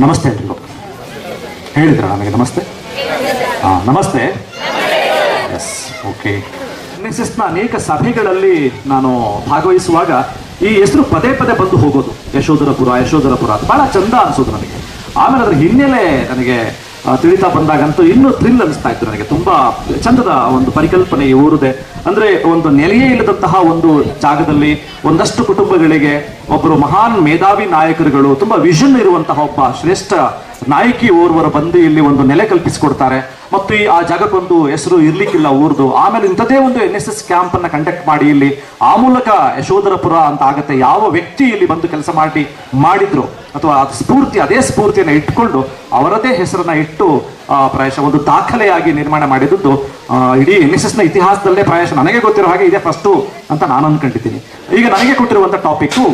ನಮಸ್ತೆ ಎಲ್ರಿಗೂ. ಹೇಳಿದ್ರ ನನಗೆ ನಮಸ್ತೆ? ನಮಸ್ತೆ. S, okay. NSSನ ಅನೇಕ ಸಭೆಗಳಲ್ಲಿ ನಾನು ಭಾಗವಹಿಸುವಾಗ ಈ ಹೆಸರು ಪದೇ ಪದೇ ಬಂದು ಹೋಗೋದು, ಯಶೋಧರಪುರ ಯಶೋಧರಪುರ ಅಂತ ಬಹಳ ಚಂದ ಅನ್ಸೋದು ನನಗೆ. ಆಮೇಲೆ ಅದರ ಹಿನ್ನೆಲೆ ನನಗೆ ತಿಳಿತಾ ಬಂದಾಗಂತೂ ಇನ್ನೂ ಥ್ರಿಲ್ ಅನಿಸ್ತಾ ಇತ್ತು ನನಗೆ. ತುಂಬಾ ಚಂದದ ಒಂದು ಪರಿಕಲ್ಪನೆ ಈ ಊರಿದೆ. ಅಂದ್ರೆ ಒಂದು ನೆಲೆಯೇ ಇಲ್ಲದಂತಹ ಒಂದು ಜಾಗದಲ್ಲಿ ಒಂದಷ್ಟು ಕುಟುಂಬಗಳಿಗೆ ಒಬ್ಬರು ಮಹಾನ್ ಮೇಧಾವಿ ನಾಯಕರುಗಳು, ತುಂಬಾ ವಿಷನ್ ಇರುವಂತಹ ಒಬ್ಬ ಶ್ರೇಷ್ಠ ನಾಯಕಿ ಓರ್ವರು ಬಂದು ಇಲ್ಲಿ ಒಂದು ನೆಲೆ ಕಲ್ಪಿಸಿಕೊಡ್ತಾರೆ. ಮತ್ತು ಆ ಜಾಗಕ್ಕೊಂದು ಹೆಸರು ಇರ್ಲಿಕ್ಕಿಲ್ಲ ಊರ್ದು. ಆಮೇಲೆ ಇಂಥದೇ ಒಂದು NSS ಕ್ಯಾಂಪ್ ಅನ್ನ ಕಂಡಕ್ಟ್ ಮಾಡಿ ಇಲ್ಲಿ ಆ ಮೂಲಕ ಯಶೋಧರಪುರ ಅಂತ ಆಗತ್ತೆ. ಯಾವ ವ್ಯಕ್ತಿ ಇಲ್ಲಿ ಬಂದು ಕೆಲಸ ಮಾಡಿದ್ರು ಅಥವಾ ಅದೇ ಸ್ಫೂರ್ತಿಯನ್ನು ಇಟ್ಕೊಂಡು ಅವರದೇ ಹೆಸರನ್ನ ಇಟ್ಟು ಪ್ರಾಯಶಃ ಒಂದು ದಾಖಲೆಯಾಗಿ ನಿರ್ಮಾಣ ಮಾಡಿದ್ದು ಇಡೀ NSSನ ಇತಿಹಾಸದಲ್ಲೇ ಪ್ರಾಯಶಃ ನನಗೆ ಗೊತ್ತಿರೋ ಹಾಗೆ ಇದೇ ಫಸ್ಟು ಅಂತ ನಾನು ಅನ್ಕೊಂಡಿದ್ದೀನಿ. ಈಗ ನನಗೆ ಕೊಟ್ಟಿರುವಂಥ topic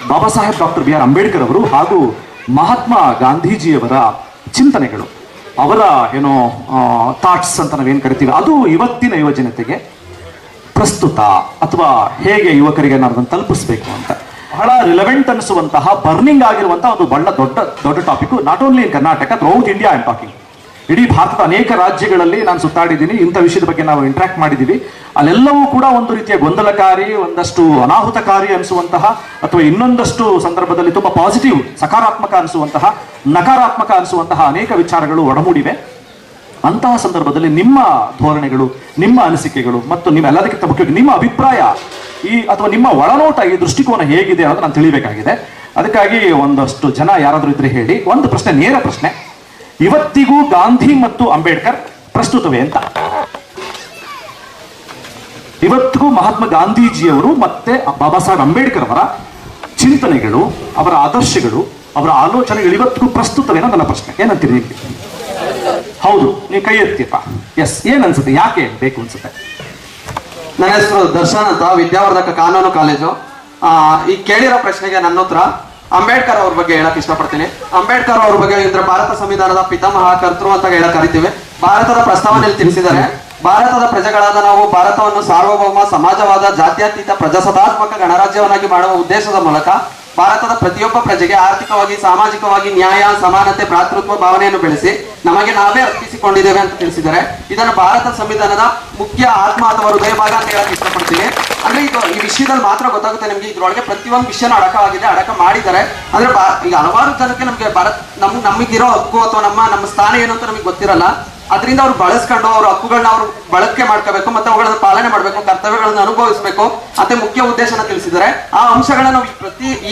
Baba Saheb doctor BR Ambedkar ಅವರು ಹಾಗೂ ಮಹಾತ್ಮ ಗಾಂಧೀಜಿಯವರ ಚಿಂತನೆಗಳು, ಅವರ ಏನೋ ಥಾಟ್ಸ್ ಅಂತ ನಾವೇನು ಕರಿತೀವಿ, ಅದು ಇವತ್ತಿನ ಯುವಜನತೆಗೆ ಪ್ರಸ್ತುತ ಅಥವಾ ಹೇಗೆ ಯುವಕರಿಗೆ ನಾನು ಅದನ್ನು ತಲುಪಿಸ್ಬೇಕು ಅಂತ ಬಹಳ ರಿಲೆವೆಂಟ್ ಅನಿಸುವಂತಹ, ಬರ್ನಿಂಗ್ ಆಗಿರುವಂತಹ ಒಂದು ಬಹಳ ದೊಡ್ಡ topic. Not only in Karnataka, throughout India I am talking. ಇಡೀ ಭಾರತದ ಅನೇಕ ರಾಜ್ಯಗಳಲ್ಲಿ ನಾನು ಸುತ್ತಾಡಿದ್ದೀನಿ, ಇಂಥ ವಿಷಯದ ಬಗ್ಗೆ ನಾವು ಇಂಟ್ರಾಕ್ಟ್ ಮಾಡಿದ್ದೀವಿ. ಅಲ್ಲೆಲ್ಲವೂ ಕೂಡ ಒಂದು ರೀತಿಯ ಗೊಂದಲಕಾರಿ, ಒಂದಷ್ಟು ಅನಾಹುತಕಾರಿ ಅನಿಸುವಂತಹ ಅಥವಾ ಇನ್ನೊಂದಷ್ಟು ಸಂದರ್ಭದಲ್ಲಿ ತುಂಬಾ ಪಾಸಿಟಿವ್ ಸಕಾರಾತ್ಮಕ ಅನಿಸುವಂತಹ, ನಕಾರಾತ್ಮಕ ಅನಿಸುವಂತಹ ಅನೇಕ ವಿಚಾರಗಳು ಒಡಮೂಡಿವೆ. ಅಂತಹ ಸಂದರ್ಭದಲ್ಲಿ ನಿಮ್ಮ ಧೋರಣೆಗಳು, ನಿಮ್ಮ ಅನಿಸಿಕೆಗಳು ಮತ್ತು ನಿಮ್ಮೆಲ್ಲದಕ್ಕಿಂತ ಮುಖ್ಯವಾಗಿ ನಿಮ್ಮ ಅಭಿಪ್ರಾಯ ಅಥವಾ ನಿಮ್ಮ ಒಳನೋಟ, ಈ ದೃಷ್ಟಿಕೋನ ಹೇಗಿದೆ ಅಂತ ನಾನು ತಿಳಿಬೇಕಾಗಿದೆ. ಅದಕ್ಕಾಗಿ ಒಂದಷ್ಟು ಜನ ಯಾರಾದರೂ ಇದ್ರೆ ಹೇಳಿ. ಒಂದು ಪ್ರಶ್ನೆ, ನೇರ ಪ್ರಶ್ನೆ, ಇವತ್ತಿಗೂ ಗಾಂಧಿ ಮತ್ತು ಅಂಬೇಡ್ಕರ್ ಪ್ರಸ್ತುತವೇ ಅಂತ? ಇವತ್ತಿಗೂ ಮಹಾತ್ಮ ಗಾಂಧೀಜಿಯವರು ಮತ್ತೆ ಬಾಬಾ ಸಾಹೇಬ್ ಅಂಬೇಡ್ಕರ್ ಅವರ ಚಿಂತನೆಗಳು, ಅವರ ಆದರ್ಶಗಳು, ಅವರ ಆಲೋಚನೆಗಳು ಇವತ್ತಿಗೂ ಪ್ರಸ್ತುತವೇ ನನ್ನ ಪ್ರಶ್ನೆ. ಏನಂತೀರಿ ನಿಮಗೆ? ಹೌದು, ನೀವು ಕೈ ಎತ್ತಿಪ್ಪ. ಎಸ್, ಏನ್ ಅನ್ಸುತ್ತೆ? ಯಾಕೆ ಬೇಕು ಅನ್ಸುತ್ತೆ? ನನ್ನ ಹೆಸರು ದರ್ಶನ್ ಅಂತ, ವಿದ್ಯಾವರ್ಧಕ ಕಾನೂನು ಕಾಲೇಜು. ಈ ಕೇಳಿರೋ ಪ್ರಶ್ನೆಗೆ ನನ್ನ ಉತ್ತರ ಅಂಬೇಡ್ಕರ್ ಅವ್ರ ಬಗ್ಗೆ ಹೇಳಕ್ ಇಷ್ಟಪಡ್ತೀನಿ. ಅಂಬೇಡ್ಕರ್ ಅವ್ರ ಬಗ್ಗೆ ಅಂದ್ರೆ ಭಾರತ ಸಂವಿಧಾನದ ಪಿತಾಮಹ, ಕರ್ತೃ ಅಂತ ಹೇಳಕ್ ಕರಿತೀವಿ. ಭಾರತದ ಪ್ರಸ್ತಾವನೆಯಲ್ಲಿ ತಿಳಿಸಿದ್ದಾರೆ, ಭಾರತದ ಪ್ರಜೆಗಳಾದ ನಾವು ಭಾರತವನ್ನು ಸಾರ್ವಭೌಮ, ಸಮಾಜವಾದ, ಜಾತ್ಯತೀತ, ಪ್ರಜಾಸತ್ತಾತ್ಮಕ ಗಣರಾಜ್ಯವನ್ನಾಗಿ ಮಾಡುವ ಉದ್ದೇಶದ ಮೂಲಕ ಭಾರತದ ಪ್ರತಿಯೊಬ್ಬ ಪ್ರಜೆಗೆ ಆರ್ಥಿಕವಾಗಿ, ಸಾಮಾಜಿಕವಾಗಿ ನ್ಯಾಯ, ಸಮಾನತೆ, ಭ್ರಾತೃತ್ವ ಭಾವನೆಯನ್ನು ಬೆಳೆಸಿ ನಮಗೆ ನಾವೇ ಅರ್ಪಿಸಿಕೊಂಡಿದ್ದೇವೆ ಅಂತ ತಿಳಿಸಿದ್ದಾರೆ. ಇದನ್ನು ಭಾರತ ಸಂವಿಧಾನದ ಮುಖ್ಯ ಆತ್ಮ ಅಥವಾ ಹೃದಯ ಭಾಗ ಅಂತ ಹೇಳಕ್ ಇಷ್ಟಪಡ್ತೀನಿ. ಅಂದ್ರೆ ಇದು ಈ ವಿಷಯದಲ್ಲಿ ಮಾತ್ರ ಗೊತ್ತಾಗುತ್ತೆ ನಿಮ್ಗೆ. ಇದ್ರೊಳಗೆ ಪ್ರತಿಯೊಂದು ವಿಷಯನ ಅಡಕವಾಗಿದೆ, ಅಡಕ ಮಾಡಿದ್ದಾರೆ. ಅಂದ್ರೆ ಈಗ ಹಲವಾರು ಜನಕ್ಕೆ ನಮ್ಗೆ ನಮಗಿರೋ ಹಕ್ಕು ಅಥವಾ ನಮ್ಮ ಸ್ಥಾನ ಏನು ಅಂತ ನಮಗೆ ಗೊತ್ತಿರಲ್ಲ. ಅದರಿಂದ ಅವ್ರು ಬಳಸ್ಕೊಂಡು ಅವ್ರ ಹಕ್ಕುಗಳನ್ನ ಅವ್ರು ಬಳಕೆ ಮಾಡ್ಕೋಬೇಕು, ಮತ್ತೆ ಅವುಗಳನ್ನ ಪಾಲನೆ ಮಾಡಬೇಕು, ಕರ್ತವ್ಯಗಳನ್ನ ಅನುಭವಿಸಬೇಕು ಅಂತ ಮುಖ್ಯ ಉದ್ದೇಶನ ತಿಳಿಸಿದ್ದಾರೆ. ಆ ಅಂಶಗಳನ್ನ ನಾವು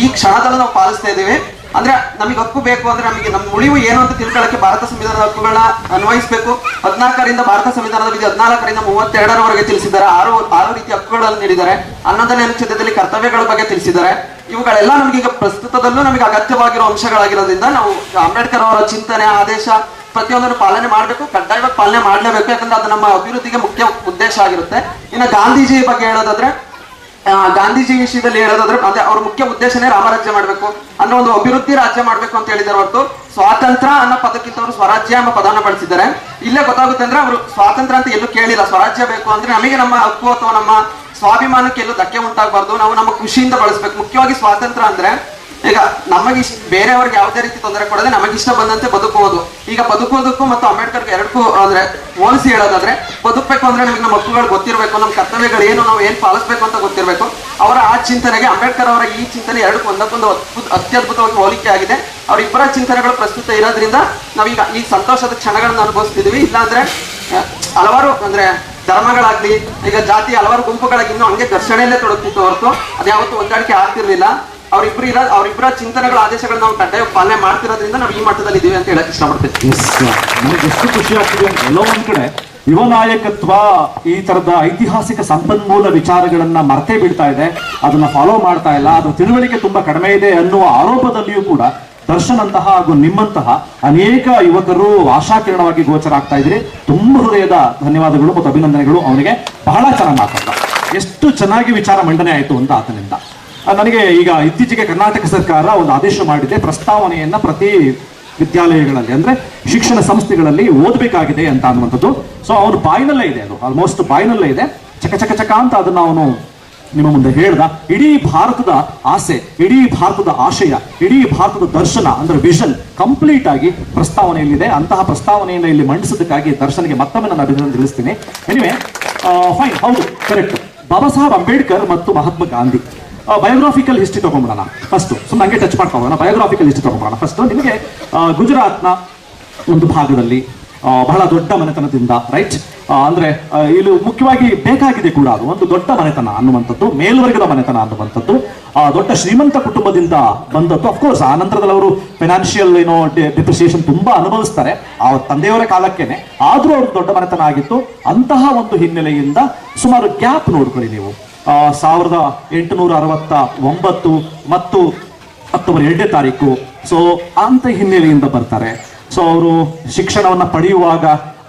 ಈ ಕ್ಷಣದಲ್ಲೂ ನಾವು ಪಾಲಿಸ್ತಾ ಇದ್ದೀವಿ. ಅಂದ್ರೆ ನಮಗೆ ಹಕ್ಕು ಬೇಕು ಅಂದ್ರೆ ನಮಗೆ ನಮ್ಮ ಉಳಿವು ಏನು ಅಂತ ತಿಳ್ಕೊಳ್ಳಕ್ಕೆ ಭಾರತ ಸಂವಿಧಾನದ ಹಕ್ಕುಗಳನ್ನ ಅನ್ವಯಿಸಬೇಕು. 14ರಿಂದ ಭಾರತ ಸಂವಿಧಾನದ ವಿಧಿ 14ರಿಂದ 32ರವರೆಗೆ ತಿಳಿಸಿದ್ದಾರೆ. ಆರು ರೀತಿಯ ಹಕ್ಕುಗಳನ್ನು ನೀಡಿದ್ದಾರೆ. 11ನೇ ಅನುಚ್ಛೇದದಲ್ಲಿ ಕರ್ತವ್ಯಗಳ ಬಗ್ಗೆ ತಿಳಿಸಿದ್ದಾರೆ. ಇವುಗಳೆಲ್ಲ ನಮ್ಗೆ ಈಗ ಪ್ರಸ್ತುತದಲ್ಲೂ ನಮಗೆ ಅಗತ್ಯವಾಗಿರೋ ಅಂಶಗಳಾಗಿರೋದ್ರಿಂದ ನಾವು ಅಂಬೇಡ್ಕರ್ ಅವರ ಚಿಂತನೆ, ಆದೇಶ ಪ್ರತಿಯೊಂದನ್ನು ಪಾಲನೆ ಮಾಡಬೇಕು, ಕಡ್ಡಾಯವಾಗಿ ಪಾಲನೆ ಮಾಡಲೇಬೇಕು. ಯಾಕಂದ್ರೆ ಅದು ನಮ್ಮ ಅಭಿವೃದ್ಧಿಗೆ ಮುಖ್ಯ ಉದ್ದೇಶ ಆಗಿರುತ್ತೆ. ಇನ್ನು ಗಾಂಧೀಜಿ ಬಗ್ಗೆ ಹೇಳೋದಾದ್ರೆ, ಗಾಂಧೀಜಿ ವಿಷಯದಲ್ಲಿ ಹೇಳೋದಾದ್ರೆ ಅದೇ ಅವ್ರ ಮುಖ್ಯ ಉದ್ದೇಶನೇ ರಾಮರಾಜ್ಯ ಮಾಡಬೇಕು ಅನ್ನೋ ಒಂದು ಅಭಿವೃದ್ಧಿ ರಾಜ್ಯ ಮಾಡಬೇಕು ಅಂತ ಹೇಳಿದಾರೆ ಹೊರತು ಸ್ವಾತಂತ್ರ್ಯ ಅನ್ನೋ ಪದಕ್ಕಿಂತ ಅವರು ಸ್ವರಾಜ್ಯ ಎಂಬ ಪದವನ್ನು ಬಳಸಿದ್ದಾರೆ. ಇಲ್ಲೇ ಗೊತ್ತಾಗುತ್ತೆ ಅಂದ್ರೆ ಅವರು ಸ್ವಾತಂತ್ರ್ಯ ಅಂತ ಎಲ್ಲೂ ಕೇಳಿಲ್ಲ. ಸ್ವರಾಜ್ಯ ಬೇಕು ಅಂದ್ರೆ ನಮಗೆ ನಮ್ಮ ಹಕ್ಕು ಅಥವಾ ನಮ್ಮ ಸ್ವಾಭಿಮಾನಕ್ಕೆ ಎಲ್ಲೂ ಧಕ್ಕೆ ಉಂಟಾಗಬಾರ್ದು, ನಾವು ನಮ್ಮ ಖುಷಿಯಿಂದ ಬಳಸಬೇಕು. ಮುಖ್ಯವಾಗಿ ಸ್ವಾತಂತ್ರ್ಯ ಅಂದ್ರೆ ಈಗ ನಮಗಿಷ್ಟ, ಬೇರೆಯವ್ರಿಗೆ ಯಾವುದೇ ರೀತಿ ತೊಂದರೆ ಕೊಡದೆ ನಮಗಿಷ್ಟ ಬಂದಂತೆ ಬದುಕುವುದು. ಈಗ ಬದುಕೋದಕ್ಕೂ ಮತ್ತು ಅಂಬೇಡ್ಕರ್ಗೆ ಎರಡಕ್ಕೂ ಅಂದ್ರೆ ಹೋಲಿಸಿ ಹೇಳೋದಾದ್ರೆ, ಬದುಕಬೇಕು ಅಂದ್ರೆ ನಮಗೆ ನಮ್ಮ ಹಕ್ಕುಗಳು ಗೊತ್ತಿರಬೇಕು, ನಮ್ಮ ಕರ್ತವ್ಯಗಳು ಏನು, ನಾವು ಏನ್ ಪಾಲಿಸ್ಬೇಕು ಅಂತ ಗೊತ್ತಿರಬೇಕು. ಅವರ ಆ ಚಿಂತನೆಗೆ ಅಂಬೇಡ್ಕರ್ ಅವರ ಈ ಚಿಂತನೆ ಎರಡಕ್ಕೂ ಒಂದಕ್ಕೊಂದು ಅತ್ಯದ್ಭುತವಾಗಿ ಹೋಲಿಕೆ ಆಗಿದೆ. ಅವರಿಬ್ಬರ ಚಿಂತನೆಗಳು ಪ್ರಸ್ತುತ ಇರೋದ್ರಿಂದ ನಾವೀಗ ಈ ಸಂತೋಷದ ಕ್ಷಣಗಳನ್ನ ಅನುಭವಿಸ್ತಿದೀವಿ. ಇಲ್ಲಾಂದ್ರೆ ಹಲವಾರು ಅಂದ್ರೆ ಧರ್ಮಗಳಾಗ್ಲಿ, ಈಗ ಜಾತಿ ಹಲವಾರು ಗುಂಪುಗಳಾಗಿ ಇನ್ನೂ ಹಂಗೆ ಘರ್ಷಣೆಯಲ್ಲೇ ತೊಡಗ್ತಿತ್ತು ಹೊರತು ಅದ್ಯಾವತ್ತೂ ಹೊಂದಾಣಿಕೆ ಆಗ್ತಿರ್ಲಿಲ್ಲ. ಅವರಿಬ್ಬರ ಚಿಂತನೆಗಳ ಆದೇಶಗಳನ್ನ ನಾವು ಕಡ್ಡಾಯ ಪಾಲನೆ ಮಾಡ್ತಿರೋದ್ರಿಂದ ನಾವು ಈ ಮಟ್ಟದಲ್ಲಿ ಇದೀವಿ ಅಂತ ಹೇಳಕ್ ಇಷ್ಟಪಡ್ತೀವಿ. ನನಗೆ ಎಷ್ಟು ಖುಷಿ ಆಗ್ತಿದೆ ಅಂತ, ಎಲ್ಲೋ ಒಂದ್ ಕಡೆ ಯುವ ನಾಯಕತ್ವ ಈ ತರದ ಐತಿಹಾಸಿಕ ಸಂಪನ್ಮೂಲ ವಿಚಾರಗಳನ್ನ ಮರ್ತೇ ಬೀಳ್ತಾ ಇದೆ, ಅದನ್ನ ಫಾಲೋ ಮಾಡ್ತಾ ಇಲ್ಲ, ಅದ್ರ ತಿಳುವಳಿಕೆ ತುಂಬಾ ಕಡಿಮೆ ಇದೆ ಅನ್ನುವ ಆರೋಪದಲ್ಲಿಯೂ ಕೂಡ ದರ್ಶನ್ ಅಂತಹ ಹಾಗೂ ನಿಮ್ಮಂತಹ ಅನೇಕ ಯುವಕರು ಆಶಾಕಿರಣವಾಗಿ ಗೋಚರ ಆಗ್ತಾ ಇದ್ರಿ. ತುಂಬ ಹೃದಯದ ಧನ್ಯವಾದಗಳು ಮತ್ತು ಅಭಿನಂದನೆಗಳು. ಅವನಿಗೆ ಬಹಳ ಚೆನ್ನಾಗಿ ಮಾತಾಡ್ದ, ಎಷ್ಟು ಚೆನ್ನಾಗಿ ವಿಚಾರ ಮಂಡನೆ ಆಯಿತು ಅಂತ ಆತನಿಂದ. ನನಗೆ ಈಗ ಇತ್ತೀಚೆಗೆ ಕರ್ನಾಟಕ ಸರ್ಕಾರ ಒಂದು ಆದೇಶ ಮಾಡಿದೆ, ಪ್ರಸ್ತಾವನೆಯನ್ನ ಪ್ರತಿ ವಿದ್ಯಾಲಯಗಳಲ್ಲಿ ಅಂದ್ರೆ ಶಿಕ್ಷಣ ಸಂಸ್ಥೆಗಳಲ್ಲಿ ಓದಬೇಕಾಗಿದೆ ಅಂತ ಅನ್ನುವಂಥದ್ದು. ಸೊ ಅವ್ರ ಬಾಯಿನಲ್ಲೇ ಇದೆ, ಅದು ಆಲ್ಮೋಸ್ಟ್ ಬಾಯಿನಲ್ಲೇ ಇದೆ. ಚಕ ಚಕ ಚಕ ಅಂತ ಅದನ್ನ ಅವನು ನಿಮ್ಮ ಮುಂದೆ ಹೇಳ್ದ, ಇಡೀ ಭಾರತದ ಆಸೆ, ಇಡೀ ಭಾರತದ ಆಶಯ, ಇಡೀ ಭಾರತದ ದರ್ಶನ ಅಂದ್ರೆ ವಿಷನ್ ಕಂಪ್ಲೀಟ್ ಆಗಿ ಪ್ರಸ್ತಾವನೆಯಲ್ಲಿದೆ. ಅಂತಹ ಪ್ರಸ್ತಾವನೆಯನ್ನು ಇಲ್ಲಿ ಮಂಡಿಸೋದಕ್ಕಾಗಿ ದರ್ಶನ್ಗೆ ಮತ್ತೊಮ್ಮೆ ನಾನು ಅಭಿನಂದನೆ ತಿಳಿಸ್ತೀನಿ. ಎನಿವೆ ಫೈನ್, ಹೌದು ಕರೆಕ್ಟ್. ಬಾಬಾ ಸಾಹೇಬ್ ಅಂಬೇಡ್ಕರ್ ಮತ್ತು Mahatma Gandhi biographical history ತಗೊಂಡ್ಬಿಡೋಣ first. ಸುಮ್ಮನೆ ಹಂಗೆ ಟಚ್ ಮಾಡ್ತಾ ಹೋಗೋಣ. Biographical history ತಗೊಂಡ್ಬಿಡೋಣ first. ನಿಮಗೆ ಗುಜರಾತ್ನ ಒಂದು ಭಾಗದಲ್ಲಿ ಬಹಳ ದೊಡ್ಡ ಮನೆತನದಿಂದ, ರೈಟ್, ಅಂದ್ರೆ ಇಲ್ಲಿ ಮುಖ್ಯವಾಗಿ ಬೇಕಾಗಿದೆ ಕೂಡ ಅದು ಒಂದು ದೊಡ್ಡ ಮನೆತನ ಅನ್ನುವಂಥದ್ದು, ಮೇಲ್ವರ್ಗದ ಮನೆತನ ಅನ್ನುವಂಥದ್ದು, ದೊಡ್ಡ ಶ್ರೀಮಂತ ಕುಟುಂಬದಿಂದ ಬಂದದ್ದು. ಅಫ್ಕೋರ್ಸ್ ಆ ನಂತರದಲ್ಲಿ ಅವರು ಫೈನಾನ್ಷಿಯಲ್ ಡಿಪ್ರಿಸಿಯೇಷನ್ ತುಂಬಾ ಅನುಭವಿಸ್ತಾರೆ ಆ ತಂದೆಯವರ ಕಾಲಕ್ಕೇನೆ, ಆದ್ರೂ ಅವ್ರಿಗೆ ದೊಡ್ಡ ಮನೆತನ ಆಗಿತ್ತು. ಅಂತಹ ಒಂದು ಹಿನ್ನೆಲೆಯಿಂದ ಸುಮಾರು ಗ್ಯಾಪ್ ನೋಡ್ಕೊಳ್ಳಿ ನೀವು. 1869 ಮತ್ತು ಅಕ್ಟೋಬರ್ 2ನೇ ತಾರೀಕು. ಸೊ ಅಂತ ಹಿನ್ನೆಲೆಯಿಂದ ಬರ್ತಾರೆ. ಸೊ ಅವರು ಶಿಕ್ಷಣವನ್ನ ಪಡೆಯುವಾಗ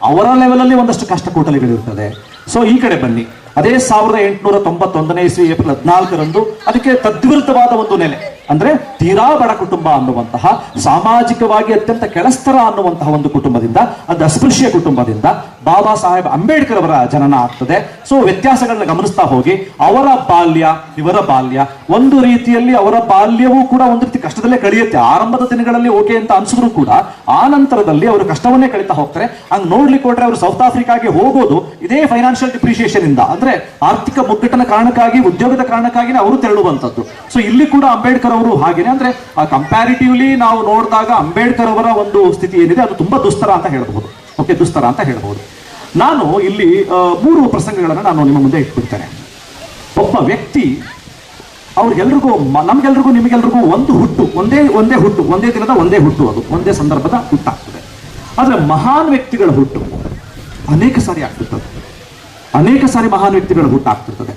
ಅವರ ಲೆವೆಲಲ್ಲಿ ಒಂದಷ್ಟು ಕಷ್ಟ ಕೂಟಲೆಗಳಿರ್ತದೆ. ಸೊ ಈ ಕಡೆ ಬನ್ನಿ, ಅದೇ 1891ನೇ ಇಸ್ವಿ ಏಪ್ರಿಲ್ 14ರಂದು ಅದಕ್ಕೆ ತದ್ವಿರುದ್ಧವಾದ ಒಂದು ನೆಲೆ, ಅಂದ್ರೆ ತೀರಾ ಬಡ ಕುಟುಂಬ ಅನ್ನುವಂತಹ, ಸಾಮಾಜಿಕವಾಗಿ ಅತ್ಯಂತ ಕೆಳಸ್ತರ ಅನ್ನುವಂತಹ ಒಂದು ಕುಟುಂಬದಿಂದ, ಅದು ಅಸ್ಪೃಶ್ಯ ಕುಟುಂಬದಿಂದ ಬಾಬಾ ಸಾಹೇಬ್ ಅಂಬೇಡ್ಕರ್ ಅವರ ಜನನ ಆಗ್ತದೆ. ಸೊ ವ್ಯತ್ಯಾಸಗಳನ್ನ ಗಮನಿಸ್ತಾ ಹೋಗಿ ಅವರ ಬಾಲ್ಯ ಇವರ ಬಾಲ್ಯ ಒಂದು ರೀತಿಯಲ್ಲಿ, ಅವರ ಬಾಲ್ಯವೂ ಕೂಡ ಒಂದು ರೀತಿ ಕಷ್ಟದಲ್ಲೇ ಕಳೆಯುತ್ತೆ. ಆರಂಭದ ದಿನಗಳಲ್ಲಿ ಓಕೆ ಅಂತ ಅನ್ಸಿದ್ರು ಕೂಡ ಆ ನಂತರದಲ್ಲಿ ಅವರು ಕಷ್ಟವನ್ನೇ ಕಳೀತಾ ಹೋಗ್ತಾರೆ. ಹಂಗ್ ನೋಡ್ಲಿಕ್ಕೆ ಹೊರಟ್ರೆ ಅವರು ಸೌತ್ ಆಫ್ರಿಕಾಗೆ ಹೋಗೋದು ಇದೇ ಫೈನಾನ್ಷಿಯಲ್ ಡಿಪ್ರಿಸಿಯೇಷನ್ ಇಂದ, ಅಂದ್ರೆ ಆರ್ಥಿಕ ಮುಗ್ಗಟ್ಟನ ಕಾರಣಕ್ಕಾಗಿ, ಉದ್ಯೋಗದ ಕಾರಣಕ್ಕಾಗಿ ಅವರು ತೆರಳುವಂತದ್ದು. ಸೊ ಇಲ್ಲಿ ಕೂಡ ಅಂಬೇಡ್ಕರ್ ಅವರು ಹಾಗೇನೆ, ಅಂದ್ರೆ ಕಂಪ್ಯಾರಿಟಿವ್ಲಿ ನಾವು ನೋಡಿದಾಗ ಅಂಬೇಡ್ಕರ್ ಅವರ ಒಂದು ಸ್ಥಿತಿ ಏನಿದೆ ಅದು ತುಂಬಾ ದುಸ್ತರ ಅಂತ ಹೇಳ್ಬಹುದು. ಓಕೆ, ದುಸ್ತರ ಅಂತ ಹೇಳ್ಬಹುದು. ನಾನು ಇಲ್ಲಿ 3 ಪ್ರಸಂಗಗಳನ್ನು ನಾನು ನಿಮ್ಮ ಮುಂದೆ ಇಟ್ಬಿಡ್ತೇನೆ. ಒಬ್ಬ ವ್ಯಕ್ತಿ, ಅವ್ರಿಗೆಲ್ರಿಗೂ, ನಮ್ಗೆಲ್ರಿಗೂ ನಿಮಗೆಲ್ರಿಗೂ ಒಂದು ಹುಟ್ಟು, ಒಂದೇ ಹುಟ್ಟು, ಒಂದೇ ದಿನದ ಒಂದೇ ಹುಟ್ಟು, ಅದು ಒಂದೇ ಸಂದರ್ಭದ ಹುಟ್ಟಾಗ್ತದೆ. ಆದ್ರೆ ಮಹಾನ್ ವ್ಯಕ್ತಿಗಳ ಹುಟ್ಟು ಅನೇಕ ಸಾರಿ ಆಗ್ತಿರ್ತದೆ, ಅನೇಕ ಸಾರಿ ಮಹಾನ್ ವ್ಯಕ್ತಿಗಳ ಹುಟ್ಟಾಗ್ತಿರ್ತದೆ.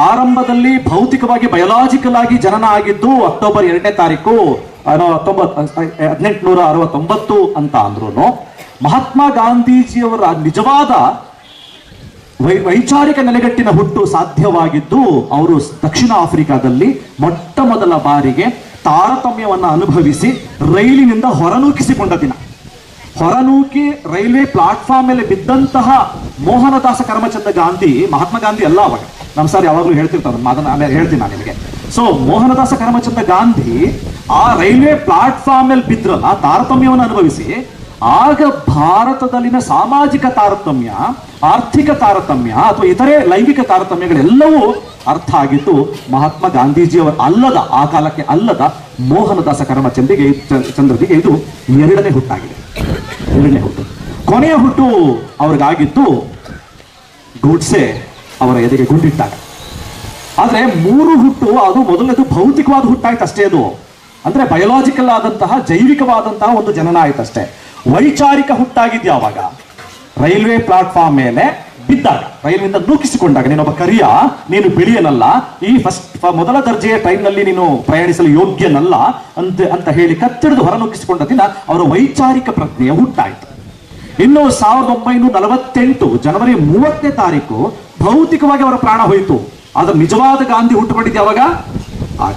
ಆರಂಭದಲ್ಲಿ ಭೌತಿಕವಾಗಿ ಬಯೋಲಾಜಿಕಲ್ ಆಗಿ ಜನನ ಆಗಿದ್ದು ಅಕ್ಟೋಬರ್ 2ನೇ ತಾರೀಕು 1869 ಅಂತ ಅಂದ್ರೂ, ಮಹಾತ್ಮ ಗಾಂಧೀಜಿಯವರ ನಿಜವಾದ ವೈಚಾರಿಕ ನೆಲೆಗಟ್ಟಿನ ಹುಟ್ಟು ಸಾಧ್ಯವಾಗಿದ್ದು ಅವರು ದಕ್ಷಿಣ ಆಫ್ರಿಕಾದಲ್ಲಿ ಮೊಟ್ಟ ಮೊದಲ ಬಾರಿಗೆ ತಾರತಮ್ಯವನ್ನು ಅನುಭವಿಸಿ ರೈಲಿನಿಂದ ಹೊರನೂಕಿಸಿಕೊಂಡ ದಿನ. ಹೊರನೂಕಿ ರೈಲ್ವೆ ಪ್ಲಾಟ್ಫಾರ್ಮ್ ಮೇಲೆ ಬಿದ್ದಂತಹ ಮೋಹನದಾಸ ಕರಮಚಂದ ಗಾಂಧಿ, ಮಹಾತ್ಮ ಗಾಂಧಿ ಅಲ್ಲ ಅವಾಗ, ನಮ್ ಸರ್ ಯಾವಾಗಲೂ ಹೇಳ್ತಿರ್ತಾರೆ, ಅದನ್ನ ಆಮೇಲೆ ಹೇಳ್ತೀನಿ ನಾನು ನಿಮಗೆ. ಸೊ ಮೋಹನದಾಸ ಕರಮಚಂದ ಗಾಂಧಿ ಆ ರೈಲ್ವೆ ಪ್ಲಾಟ್ಫಾರ್ಮ್ ಮೇಲೆ ಬಿದ್ರಲ್ಲ, ತಾರತಮ್ಯವನ್ನು ಅನುಭವಿಸಿ, ಆಗ ಭಾರತದಲ್ಲಿನ ಸಾಮಾಜಿಕ ತಾರತಮ್ಯ, ಆರ್ಥಿಕ ತಾರತಮ್ಯ ಅಥವಾ ಇತರೆ ಲೈಂಗಿಕ ತಾರತಮ್ಯಗಳೆಲ್ಲವೂ ಅರ್ಥ ಆಗಿದ್ದು ಮಹಾತ್ಮ ಗಾಂಧೀಜಿಯವರ ಅಲ್ಲದ, ಆ ಕಾಲಕ್ಕೆ ಅಲ್ಲದ ಮೋಹನದಾಸ ಚಂದ್ರದಿಗೆ ಇದು 2ನೇ ಹುಟ್ಟಾಗಿದೆ. 2ನೇ ಹುಟ್ಟು. ಕೊನೆಯ ಹುಟ್ಟು ಅವ್ರಿಗಾಗಿದ್ದು ಗೂಡ್ಸೆ ಅವರ ಎದೆಗೆ ಗುಂಡಿಟ್ಟಾಗ. ಆದ್ರೆ 3 ಹುಟ್ಟು, ಅದು ಮೊದಲನೇದು ಭೌತಿಕವಾದ ಹುಟ್ಟಾಯ್ತು ಅಷ್ಟೇ, ಅದು ಅಂದ್ರೆ ಬಯೋಲಾಜಿಕಲ್ ಆದಂತಹ, ಜೈವಿಕವಾದಂತಹ ಒಂದು ಜನನ ಆಯ್ತಷ್ಟೇ. ವೈಚಾರಿಕ ಹುಟ್ಟಾಗಿದ್ಯಾ ಅವಾಗ ರೈಲ್ವೆ ಪ್ಲಾಟ್ಫಾರ್ಮ್ ಮೇಲೆ ಬಿದ್ದಾಗ, ರೈಲ್ವೆಯಿಂದ ನೂಕಿಸಿಕೊಂಡಾಗ, ನೀನೊಬ್ಬ ಕರಿಯ, ನೀನು ಬಿಳಿಯನಲ್ಲ, ಈ ಮೊದಲ ದರ್ಜೆಯ ಟ್ರೈನ್ ನಲ್ಲಿ ನೀನು ಪ್ರಯಾಣಿಸಲು ಯೋಗ್ಯನಲ್ಲ ಅಂತ ಹೇಳಿ ಕತ್ತಿಡಿದು ಹೊರನೂಕಿಸಿಕೊಂಡ ದಿನ ಅವರ ವೈಚಾರಿಕ ಪ್ರಜ್ಞೆಯ ಹುಟ್ಟಾಯ್ತು. ಇನ್ನು 1948 ಜನವರಿ 30ನೇ ತಾರೀಕು ಭೌತಿಕವಾಗಿ ಅವರ ಪ್ರಾಣ ಹೋಯಿತು. ಆದ್ರೆ ನಿಜವಾದ ಗಾಂಧಿ ಹುಟ್ಟುಕೊಂಡಿದ್ದೆ ಅವಾಗ. ಆಗ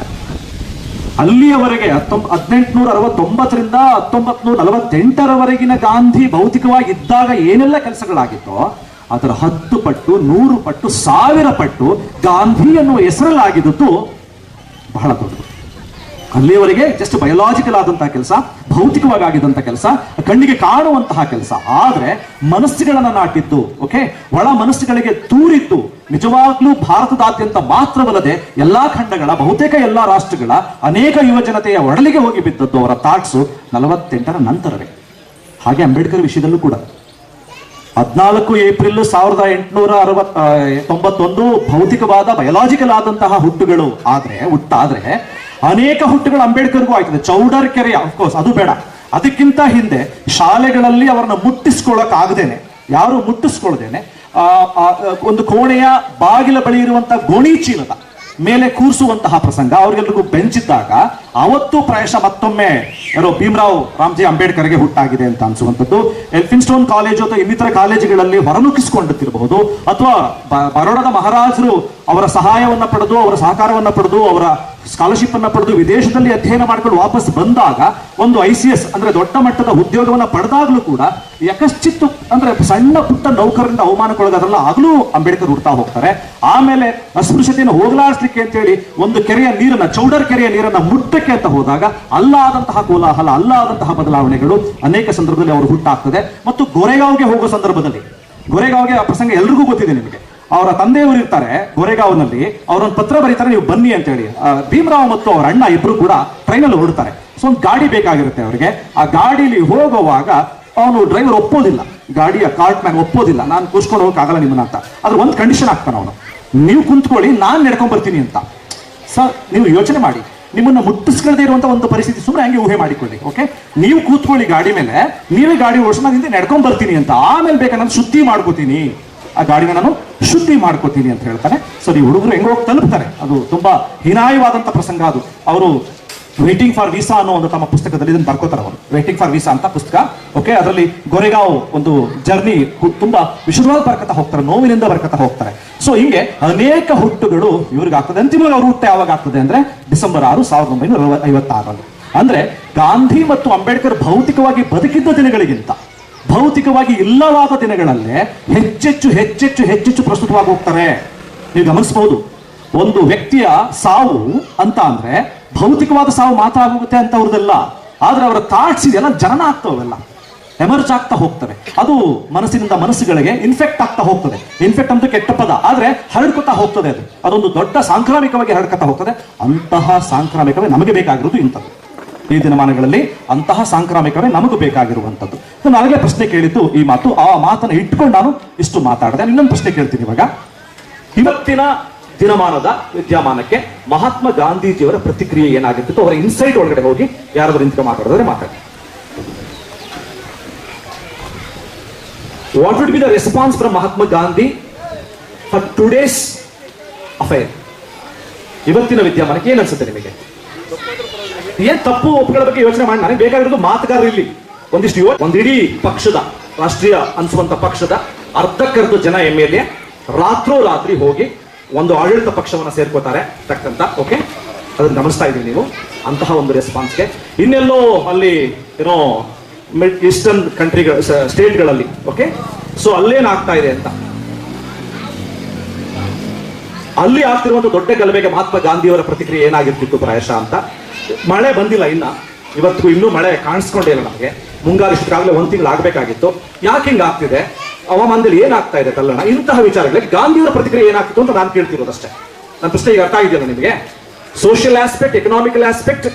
ಅಲ್ಲಿಯವರೆಗೆ 1869ರಿಂದ 1948ರವರೆಗಿನ ಗಾಂಧಿ ಭೌತಿಕವಾಗಿ ಇದ್ದಾಗ ಏನೆಲ್ಲ ಕೆಲಸಗಳಾಗಿತ್ತೋ ಅದರ 10 ಪಟ್ಟು, 100 ಪಟ್ಟು, 1000 ಪಟ್ಟು ಗಾಂಧಿ ಎನ್ನುವ ಹೆಸರಲ್ಲಾಗಿದ್ದು ಬಹಳ ದೊಡ್ಡದು. ಅಲ್ಲಿಯವರೆಗೆ ಜಸ್ಟ್ ಬಯೋಲಾಜಿಕಲ್ ಆದಂತಹ ಕೆಲಸ, ಭೌತಿಕವಾಗಿ ಆಗಿದ್ದಂತಹ ಕೆಲಸ, ಕಣ್ಣಿಗೆ ಕಾಣುವಂತಹ ಕೆಲಸ. ಆದ್ರೆ ಮನಸ್ಸುಗಳನ್ನ ನಾಟಿದ್ದು, ಓಕೆ, ಒಳ ಮನಸ್ಸುಗಳಿಗೆ ತೂರಿದ್ದು ನಿಜವಾಗ್ಲೂ ಭಾರತದಾದ್ಯಂತ ಮಾತ್ರವಲ್ಲದೆ ಎಲ್ಲಾ ಖಂಡಗಳ, ಬಹುತೇಕ ಎಲ್ಲಾ ರಾಷ್ಟ್ರಗಳ ಅನೇಕ ಯುವ ಜನತೆಯ ಒಡಲಿಗೆ ಹೋಗಿ ಬಿದ್ದದ್ದು ಅವರ ಥಾಟ್ಸು 48ರ ನಂತರವೇ. ಹಾಗೆ ಅಂಬೇಡ್ಕರ್ ವಿಷಯದಲ್ಲೂ ಕೂಡ 14 ಏಪ್ರಿಲ್ 1891 ಭೌತಿಕವಾದ ಬಯೋಲಾಜಿಕಲ್ ಆದಂತಹ ಹುಟ್ಟುಗಳು ಹುಟ್ಟಾದ್ರೆ ಅನೇಕ ಹುಟ್ಟುಗಳು ಅಂಬೇಡ್ಕರ್ಗೂ ಆಯ್ತದೆ. ಚೌಡರ್ ಕೆರೆ, ಅಫ್ಕೋರ್ಸ್ ಅದು ಬೇಡ, ಅದಕ್ಕಿಂತ ಹಿಂದೆ ಶಾಲೆಗಳಲ್ಲಿ ಅವರನ್ನ ಮುಟ್ಟಿಸ್ಕೊಳ್ಳಕ್ ಆಗದೇನೆ, ಯಾರು ಮುಟ್ಟಿಸ್ಕೊಳ್ದೇನೆ, ಒಂದು ಕೋಣೆಯ ಬಾಗಿಲ ಬಳಿ ಇರುವಂತಹ ಗೋಣಿ ಚೀಲದ ಮೇಲೆ ಕೂರಿಸುವಂತಹ ಪ್ರಸಂಗ, ಅವ್ರಿಗೆಲ್ರಿಗೂ ಬೆಂಚಿದ್ದಾಗ ಅವತ್ತು ಪ್ರಾಯಶಃ ಮತ್ತೊಮ್ಮೆ ಯಾರೋ ಭೀಮರಾವ್ ರಾಮ್ಜಿ ಅಂಬೇಡ್ಕರ್ಗೆ ಹುಟ್ಟಾಗಿದೆ ಅಂತ ಅನ್ಸುವಂಥದ್ದು. ಎಲ್ಫಿನ್ಸ್ಟೋನ್ ಕಾಲೇಜು ಅಥವಾ ಇನ್ನಿತರ ಕಾಲೇಜುಗಳಲ್ಲಿ ಹೊರನೂಕಿಸಿಕೊಂಡಿರಬಹುದು, ಅಥವಾ ಬರೋಡದ ಮಹಾರಾಜರು ಅವರ ಸಹಾಯವನ್ನ ಪಡೆದು, ಅವರ ಸಹಕಾರವನ್ನ ಪಡೆದು, ಅವರ ಸ್ಕಾಲರ್ಶಿಪ್ ಅನ್ನ ಪಡೆದು ವಿದೇಶದಲ್ಲಿ ಅಧ್ಯಯನ ಮಾಡ್ಕೊಂಡು ವಾಪಸ್ ಬಂದಾಗ ಒಂದು ICS ಅಂದ್ರೆ ದೊಡ್ಡ ಮಟ್ಟದ ಉದ್ಯೋಗವನ್ನ ಪಡೆದಾಗ್ಲೂ ಕೂಡ ಯಕಶ್ಚಿತ್ತು ಅಂದ್ರೆ ಸಣ್ಣ ಪುಟ್ಟ ನೌಕರರಿಂದ ಅವಮಾನಕ್ಕೊಳಗಾದ್ರಲ್ಲ, ಆಗ್ಲೂ ಅಂಬೇಡ್ಕರ್ ಹುಡ್ತಾ ಹೋಗ್ತಾರೆ. ಆಮೇಲೆ ಅಸ್ಪೃಶ್ಯತೆಯನ್ನು ಹೋಗಲಾಡಿಸ್ಲಿಕ್ಕೆ ಅಂತ ಹೇಳಿ ಒಂದು ಕೆರೆಯ ನೀರನ್ನ, ಚೌಡರ್ ಕೆರೆಯ ನೀರನ್ನ ಮುಟ್ಟಕ್ಕೆ ಅಂತ ಹೋದಾಗ ಅಲ್ಲಾದಂತಹ ಕೋಲಾಹಲ, ಅಲ್ಲಾದಂತಹ ಬದಲಾವಣೆಗಳು ಅನೇಕ ಸಂದರ್ಭದಲ್ಲಿ ಅವರು ಹುಟ್ಟಾಗ್ತದೆ. ಮತ್ತು ಗೋರೆಗಾವ್ಗೆ ಹೋಗೋ ಸಂದರ್ಭದಲ್ಲಿ, ಗೋರೆಗಾವ್ಗೆ ಆ ಪ್ರಸಂಗ ಎಲ್ರಿಗೂ ಗೊತ್ತಿದೆ ನಿಮಗೆ. ಅವರ ತಂದೆಯವರು ಇರ್ತಾರೆ ಗೋರೆಗಾವ್ನಲ್ಲಿ, ಅವರೊಂದು ಪತ್ರ ಬರೀತಾರೆ, ನೀವು ಬನ್ನಿ ಅಂತ ಹೇಳಿ. ಭೀಮರಾವ್ ಮತ್ತು ಅವರ ಅಣ್ಣ ಇಬ್ರು ಕೂಡ ಟ್ರೈನಲ್ಲಿ ಹೊರಡ್ತಾರೆ. ಸೊ ಒಂದು ಗಾಡಿ ಬೇಕಾಗಿರುತ್ತೆ ಅವರಿಗೆ. ಆ ಗಾಡಿಲಿ ಹೋಗುವಾಗ ಅವನು ಡ್ರೈವರ್ ಒಪ್ಪೋದಿಲ್ಲ, ಗಾಡಿಯ ಕಾರ್ಟ್ ಮ್ಯಾನ್ ಒಪ್ಪೋದಿಲ್ಲ, ನಾನು ಕೂರ್ಸ್ಕೊಂಡು ಹೋಗಕ್ಕಾಗಲ್ಲ ನಿಮ್ಮನ್ನ ಅಂತ. ಅದ್ರ ಒಂದು ಕಂಡೀಷನ್ ಆಗ್ತಾನೆ ಅವನು, ನೀವು ಕುಂತ್ಕೊಳ್ಳಿ, ನಾನು ನಡ್ಕೊಂಡ್ ಬರ್ತೀನಿ ಅಂತ. ಸರ್ ನೀವು ಯೋಚನೆ ಮಾಡಿ, ನಿಮ್ಮನ್ನ ಮುಟ್ಟಿಸ್ಕೊಳ್ಳದೆ ಇರುವಂತ ಒಂದು ಪರಿಸ್ಥಿತಿ ಸುಮ್ಮನೆ ಹಂಗೆ ಊಹೆ ಮಾಡಿಕೊಳ್ಳಿ. ಓಕೆ, ನೀವು ಕೂತ್ಕೊಳ್ಳಿ ಗಾಡಿ ಮೇಲೆ, ನೀವೇ ಗಾಡಿ ಓಡಿಸ್, ನಾನು ಹಿಂದೆ ನಡ್ಕೊಂಡ್ ಬರ್ತೀನಿ ಅಂತ, ಆಮೇಲೆ ಬೇಕಾದ್ರೆ ಶುದ್ಧಿ ಮಾಡ್ಕೋತೀನಿ, ಆ ಗಾಡಿನ ನಾನು ಶುದ್ಧಿ ಮಾಡ್ಕೋತೀನಿ ಅಂತ ಹೇಳ್ತಾನೆ. ಸೊ ಈ ಹುಡುಗರು ಹೆಂಗ್ ಹೋಗಿ ತಲುಪ್ತಾರೆ, ಅದು ತುಂಬಾ ಹೀನಾಯವಾದಂತ ಪ್ರಸಂಗ. ಅದು ಅವರು ವೇಟಿಂಗ್ ಫಾರ್ ವೀಸಾ ಅನ್ನೋ ಒಂದು ತಮ್ಮ ಪುಸ್ತಕದಲ್ಲಿ ಇದನ್ನು ಬರ್ಕೋತಾರೆ ಅವರು, ವೇಟಿಂಗ್ ಫಾರ್ ವೀಸಾ ಅಂತ ಪುಸ್ತಕ. ಓಕೆ, ಅದರಲ್ಲಿ ಗೋರೆಗಾಂವ್ ಒಂದು ಜರ್ನಿ ತುಂಬಾ ವಿಶುದ್ಧವಾಗಿ ಬರ್ಕತಾ ಹೋಗ್ತಾರೆ, ನೋವಿನಿಂದ ಬರ್ಕತಾ ಹೋಗ್ತಾರೆ. ಸೊ ಹಿಂಗೆ ಅನೇಕ ಹುಟ್ಟುಗಳು ಇವ್ರಿಗೆ ಆಗ್ತದೆ. ಅಂತಿಮವಾಗಿ ಅವ್ರ ಹುಟ್ಟು ಯಾವಾಗ ಆಗ್ತದೆ ಅಂದ್ರೆ ಡಿಸೆಂಬರ್ 6, 1956. ಅಂದ್ರೆ ಗಾಂಧಿ ಮತ್ತು ಅಂಬೇಡ್ಕರ್ ಭೌತಿಕವಾಗಿ ಬದುಕಿದ್ದ ದಿನಗಳಿಗಿಂತ ಭೌತಿಕವಾಗಿ ಇಲ್ಲವಾದ ದಿನಗಳಲ್ಲೇ ಹೆಚ್ಚೆಚ್ಚು ಹೆಚ್ಚೆಚ್ಚು ಹೆಚ್ಚೆಚ್ಚು ಪ್ರಸ್ತುತವಾಗಿ ಹೋಗ್ತಾರೆ. ನೀವು ಗಮನಿಸಬಹುದು, ಒಂದು ವ್ಯಕ್ತಿಯ ಸಾವು ಅಂತ ಅಂದ್ರೆ ಭೌತಿಕವಾದ ಸಾವು ಮಾತ್ರ ಆಗೋಗುತ್ತೆ ಅಂತ ಅವ್ರದ್ದೆಲ್ಲ, ಆದ್ರೆ ಅವರ ಥಾಟ್ಸ್ ಇದೆಲ್ಲ ಜನನ ಆಗ್ತಾವೆಲ್ಲ, ಎಮರ್ಜ್ ಆಗ್ತಾ ಹೋಗ್ತವೆ. ಅದು ಮನಸ್ಸಿನಿಂದ ಮನಸ್ಸುಗಳಿಗೆ ಇನ್ಫೆಕ್ಟ್ ಆಗ್ತಾ ಹೋಗ್ತದೆ. ಇನ್ಫೆಕ್ಟ್ ಅಂತ ಕೆಟ್ಟ ಪದ, ಆದ್ರೆ ಹರಡ್ಕೊತಾ ಹೋಗ್ತದೆ. ಅದೊಂದು ದೊಡ್ಡ ಸಾಂಕ್ರಾಮಿಕವಾಗಿ ಹರಡ್ಕೊತಾ ಹೋಗ್ತದೆ. ಅಂತಹ ಸಾಂಕ್ರಾಮಿಕವೇ ನಮಗೆ ಬೇಕಾಗಿರೋದು ಇಂಥದ್ದು. ಈ ದಿನಮಾನಗಳಲ್ಲಿ ಅಂತಹ ಸಾಂಕ್ರಾಮಿಕವೇ ನಮಗೂ ಬೇಕಾಗಿರುವಂಥದ್ದು. ನಾನು ಆಗಲೇ ಪ್ರಶ್ನೆ ಕೇಳಿದ್ದು ಈ ಮಾತು, ಆ ಮಾತನ್ನು ಇಟ್ಕೊಂಡು ನಾನು ಇಷ್ಟು ಮಾತಾಡಿದೆ. ಇನ್ನೊಂದು ಪ್ರಶ್ನೆ ಕೇಳ್ತೀನಿ ಇವಾಗ. ಇವತ್ತಿನ ದಿನಮಾನದ ವಿದ್ಯಮಾನಕ್ಕೆ ಮಹಾತ್ಮ ಗಾಂಧೀಜಿಯವರ ಪ್ರತಿಕ್ರಿಯೆ ಏನಾಗಿತ್ತು? ಅವರ ಇನ್ಸೈಟ್ ಒಳಗಡೆ ಹೋಗಿ ಯಾರಾದ್ರೂ ನಿಂತ್ಕೊಂಡು ಮಾತಾಡಿದ್ರೆ ಮಾತಾಡಿ. What would be the response from Mahatma Gandhi for today's affair? ಇವತ್ತಿನ ವಿದ್ಯಮಾನಕ್ಕೆ ಏನ್ ಅನ್ಸುತ್ತೆ ನಿಮಗೆ? ಏನ್ ತಪ್ಪು ಒಪ್ಪುಗಳ ಬಗ್ಗೆ ಯೋಚನೆ ಮಾಡಿ, ನನಗೆ ಬೇಕಾಗಿರೋದು ಮಾತುಗಾರರು ಇಲ್ಲಿ ಒಂದಿಷ್ಟು ಒಂದಿಡೀ ಪಕ್ಷದ, ರಾಷ್ಟ್ರೀಯ ಅನ್ಸುವಂತ ಪಕ್ಷದ ಅರ್ಧಕ್ಕರ್ಧ ಜನ MLA ರಾತ್ರೋರಾತ್ರಿ ಹೋಗಿ ಒಂದು ಆಡಳಿತ ಪಕ್ಷವನ್ನ ಸೇರ್ಕೋತಾರೆ ತಕ್ಕಂತ. ಓಕೆ, ಅದನ್ನ ಗಮನಿಸ್ತಾ ಇದ್ದೀವಿ ನೀವು. ಅಂತಹ ಒಂದು ರೆಸ್ಪಾನ್ಸ್ಗೆ ಇನ್ನೆಲ್ಲೋ ಅಲ್ಲಿ ಏನೋ ಈಸ್ಟರ್ನ್ ಕಂಟ್ರಿಗಳ ಸ್ಟೇಟ್ಗಳಲ್ಲಿ, ಓಕೆ, ಸೊ ಅಲ್ಲೇನಾಗ್ತಾ ಇದೆ ಅಂತ, ಅಲ್ಲಿ ಆಗ್ತಿರುವಂತ ದೊಡ್ಡ ಗಲಭೆಗೆ ಮಹಾತ್ಮ ಗಾಂಧಿಯವರ ಪ್ರತಿಕ್ರಿಯೆ ಏನಾಗಿರ್ತಿತ್ತು ಪ್ರಾಯಶಃ ಅಂತ. ಮಳೆ ಬಂದಿಲ್ಲ ಇನ್ನ, ಇವತ್ತಿಗೂ ಇನ್ನೂ ಮಳೆ ಕಾಣಿಸ್ಕೊಂಡೇ ಇಲ್ಲ ನಮಗೆ. ಮುಂಗಾರು ಇಷ್ಟಕ್ಕಾಗಲೇ 1 ತಿಂಗಳು ಆಗ್ಬೇಕಾಗಿತ್ತು. ಯಾಕೆ ಹಿಂಗ ಆಗ್ತಿದೆ, ಹವಾಮಾನದಲ್ಲಿ ಏನಾಗ್ತಾ ಇದೆ ತಲ್ಲಣ, ಇಂತಹ ವಿಚಾರಗಳಿಗೆ ಗಾಂಧಿಯವರ ಪ್ರತಿಕ್ರಿಯೆ ಏನಾಗ್ತಿತ್ತು ಅಂತ ನಾನು ಕೇಳ್ತಿರೋದಷ್ಟೇ. ನನ್ನ ಪ್ರಶ್ನೆ ಈಗ ಅರ್ಥ ಆಗಿದೆಯಲ್ಲ ನಿಮಗೆ? Social aspect, economical aspect,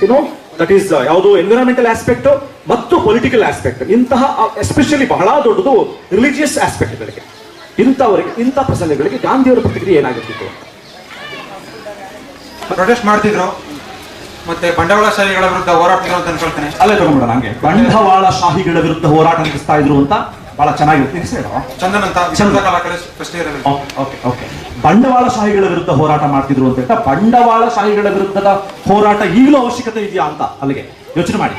that is ಯಾವುದು ಎನ್ವಿರಾನ್ಮೆಂಟಲ್ ಆಸ್ಪೆಕ್ಟ್ ಮತ್ತು ಪೊಲಿಟಿಕಲ್ ಆಸ್ಪೆಕ್ಟ್, ಇಂತಹ ಎಸ್ಪೆಷಲಿ ಬಹಳ ದೊಡ್ಡದು ರಿಲಿಜಿಯಸ್ ಆಸ್ಪೆಕ್ಟ್ಗಳಿಗೆ, ಇಂಥ ಪ್ರಸಂಗಗಳಿಗೆ ಗಾಂಧಿಯವರ ಪ್ರತಿಕ್ರಿಯೆ ಏನಾಗಿರ್ತಿತ್ತು? ಪ್ರೊಟೆಸ್ಟ್ ಮಾಡ್ತಿದ್ರು, ಮತ್ತೆ ಬಂಡವಾಳಶಾಹಿಗಳ ವಿರುದ್ಧ ಹೋರಾಡ್ತಿದ್ರು ಅಂತ ಅನ್ಕೊಳ್ತೇನೆ. ಅಲ್ಲೇ ತಗೊಂಡ್ಬಿಡ ನಂಗೆ, ಬಂಡವಾಳಶಾಹಿಗಳ ವಿರುದ್ಧ ಹೋರಾಟ ನಡೆಸ್ತಾ ಇದ್ರು ಅಂತ ಬಹಳ ಚೆನ್ನಾಗಿರುತ್ತೆ. ಚಂದನ್ ಅಂತ ಓಕೆ, ಬಂಡವಾಳಶಾಹಿಗಳ ವಿರುದ್ಧ ಹೋರಾಟ ಮಾಡ್ತಿದ್ರು ಅಂತ ಹೇಳ್ತಾ, ಬಂಡವಾಳಶಾಹಿಗಳ ವಿರುದ್ಧದ ಹೋರಾಟ ಈಗಲೂ ಅವಶ್ಯಕತೆ ಇದೆಯಾ ಅಂತ ಅಲ್ಲಿಗೆ ಯೋಚನೆ ಮಾಡಿ.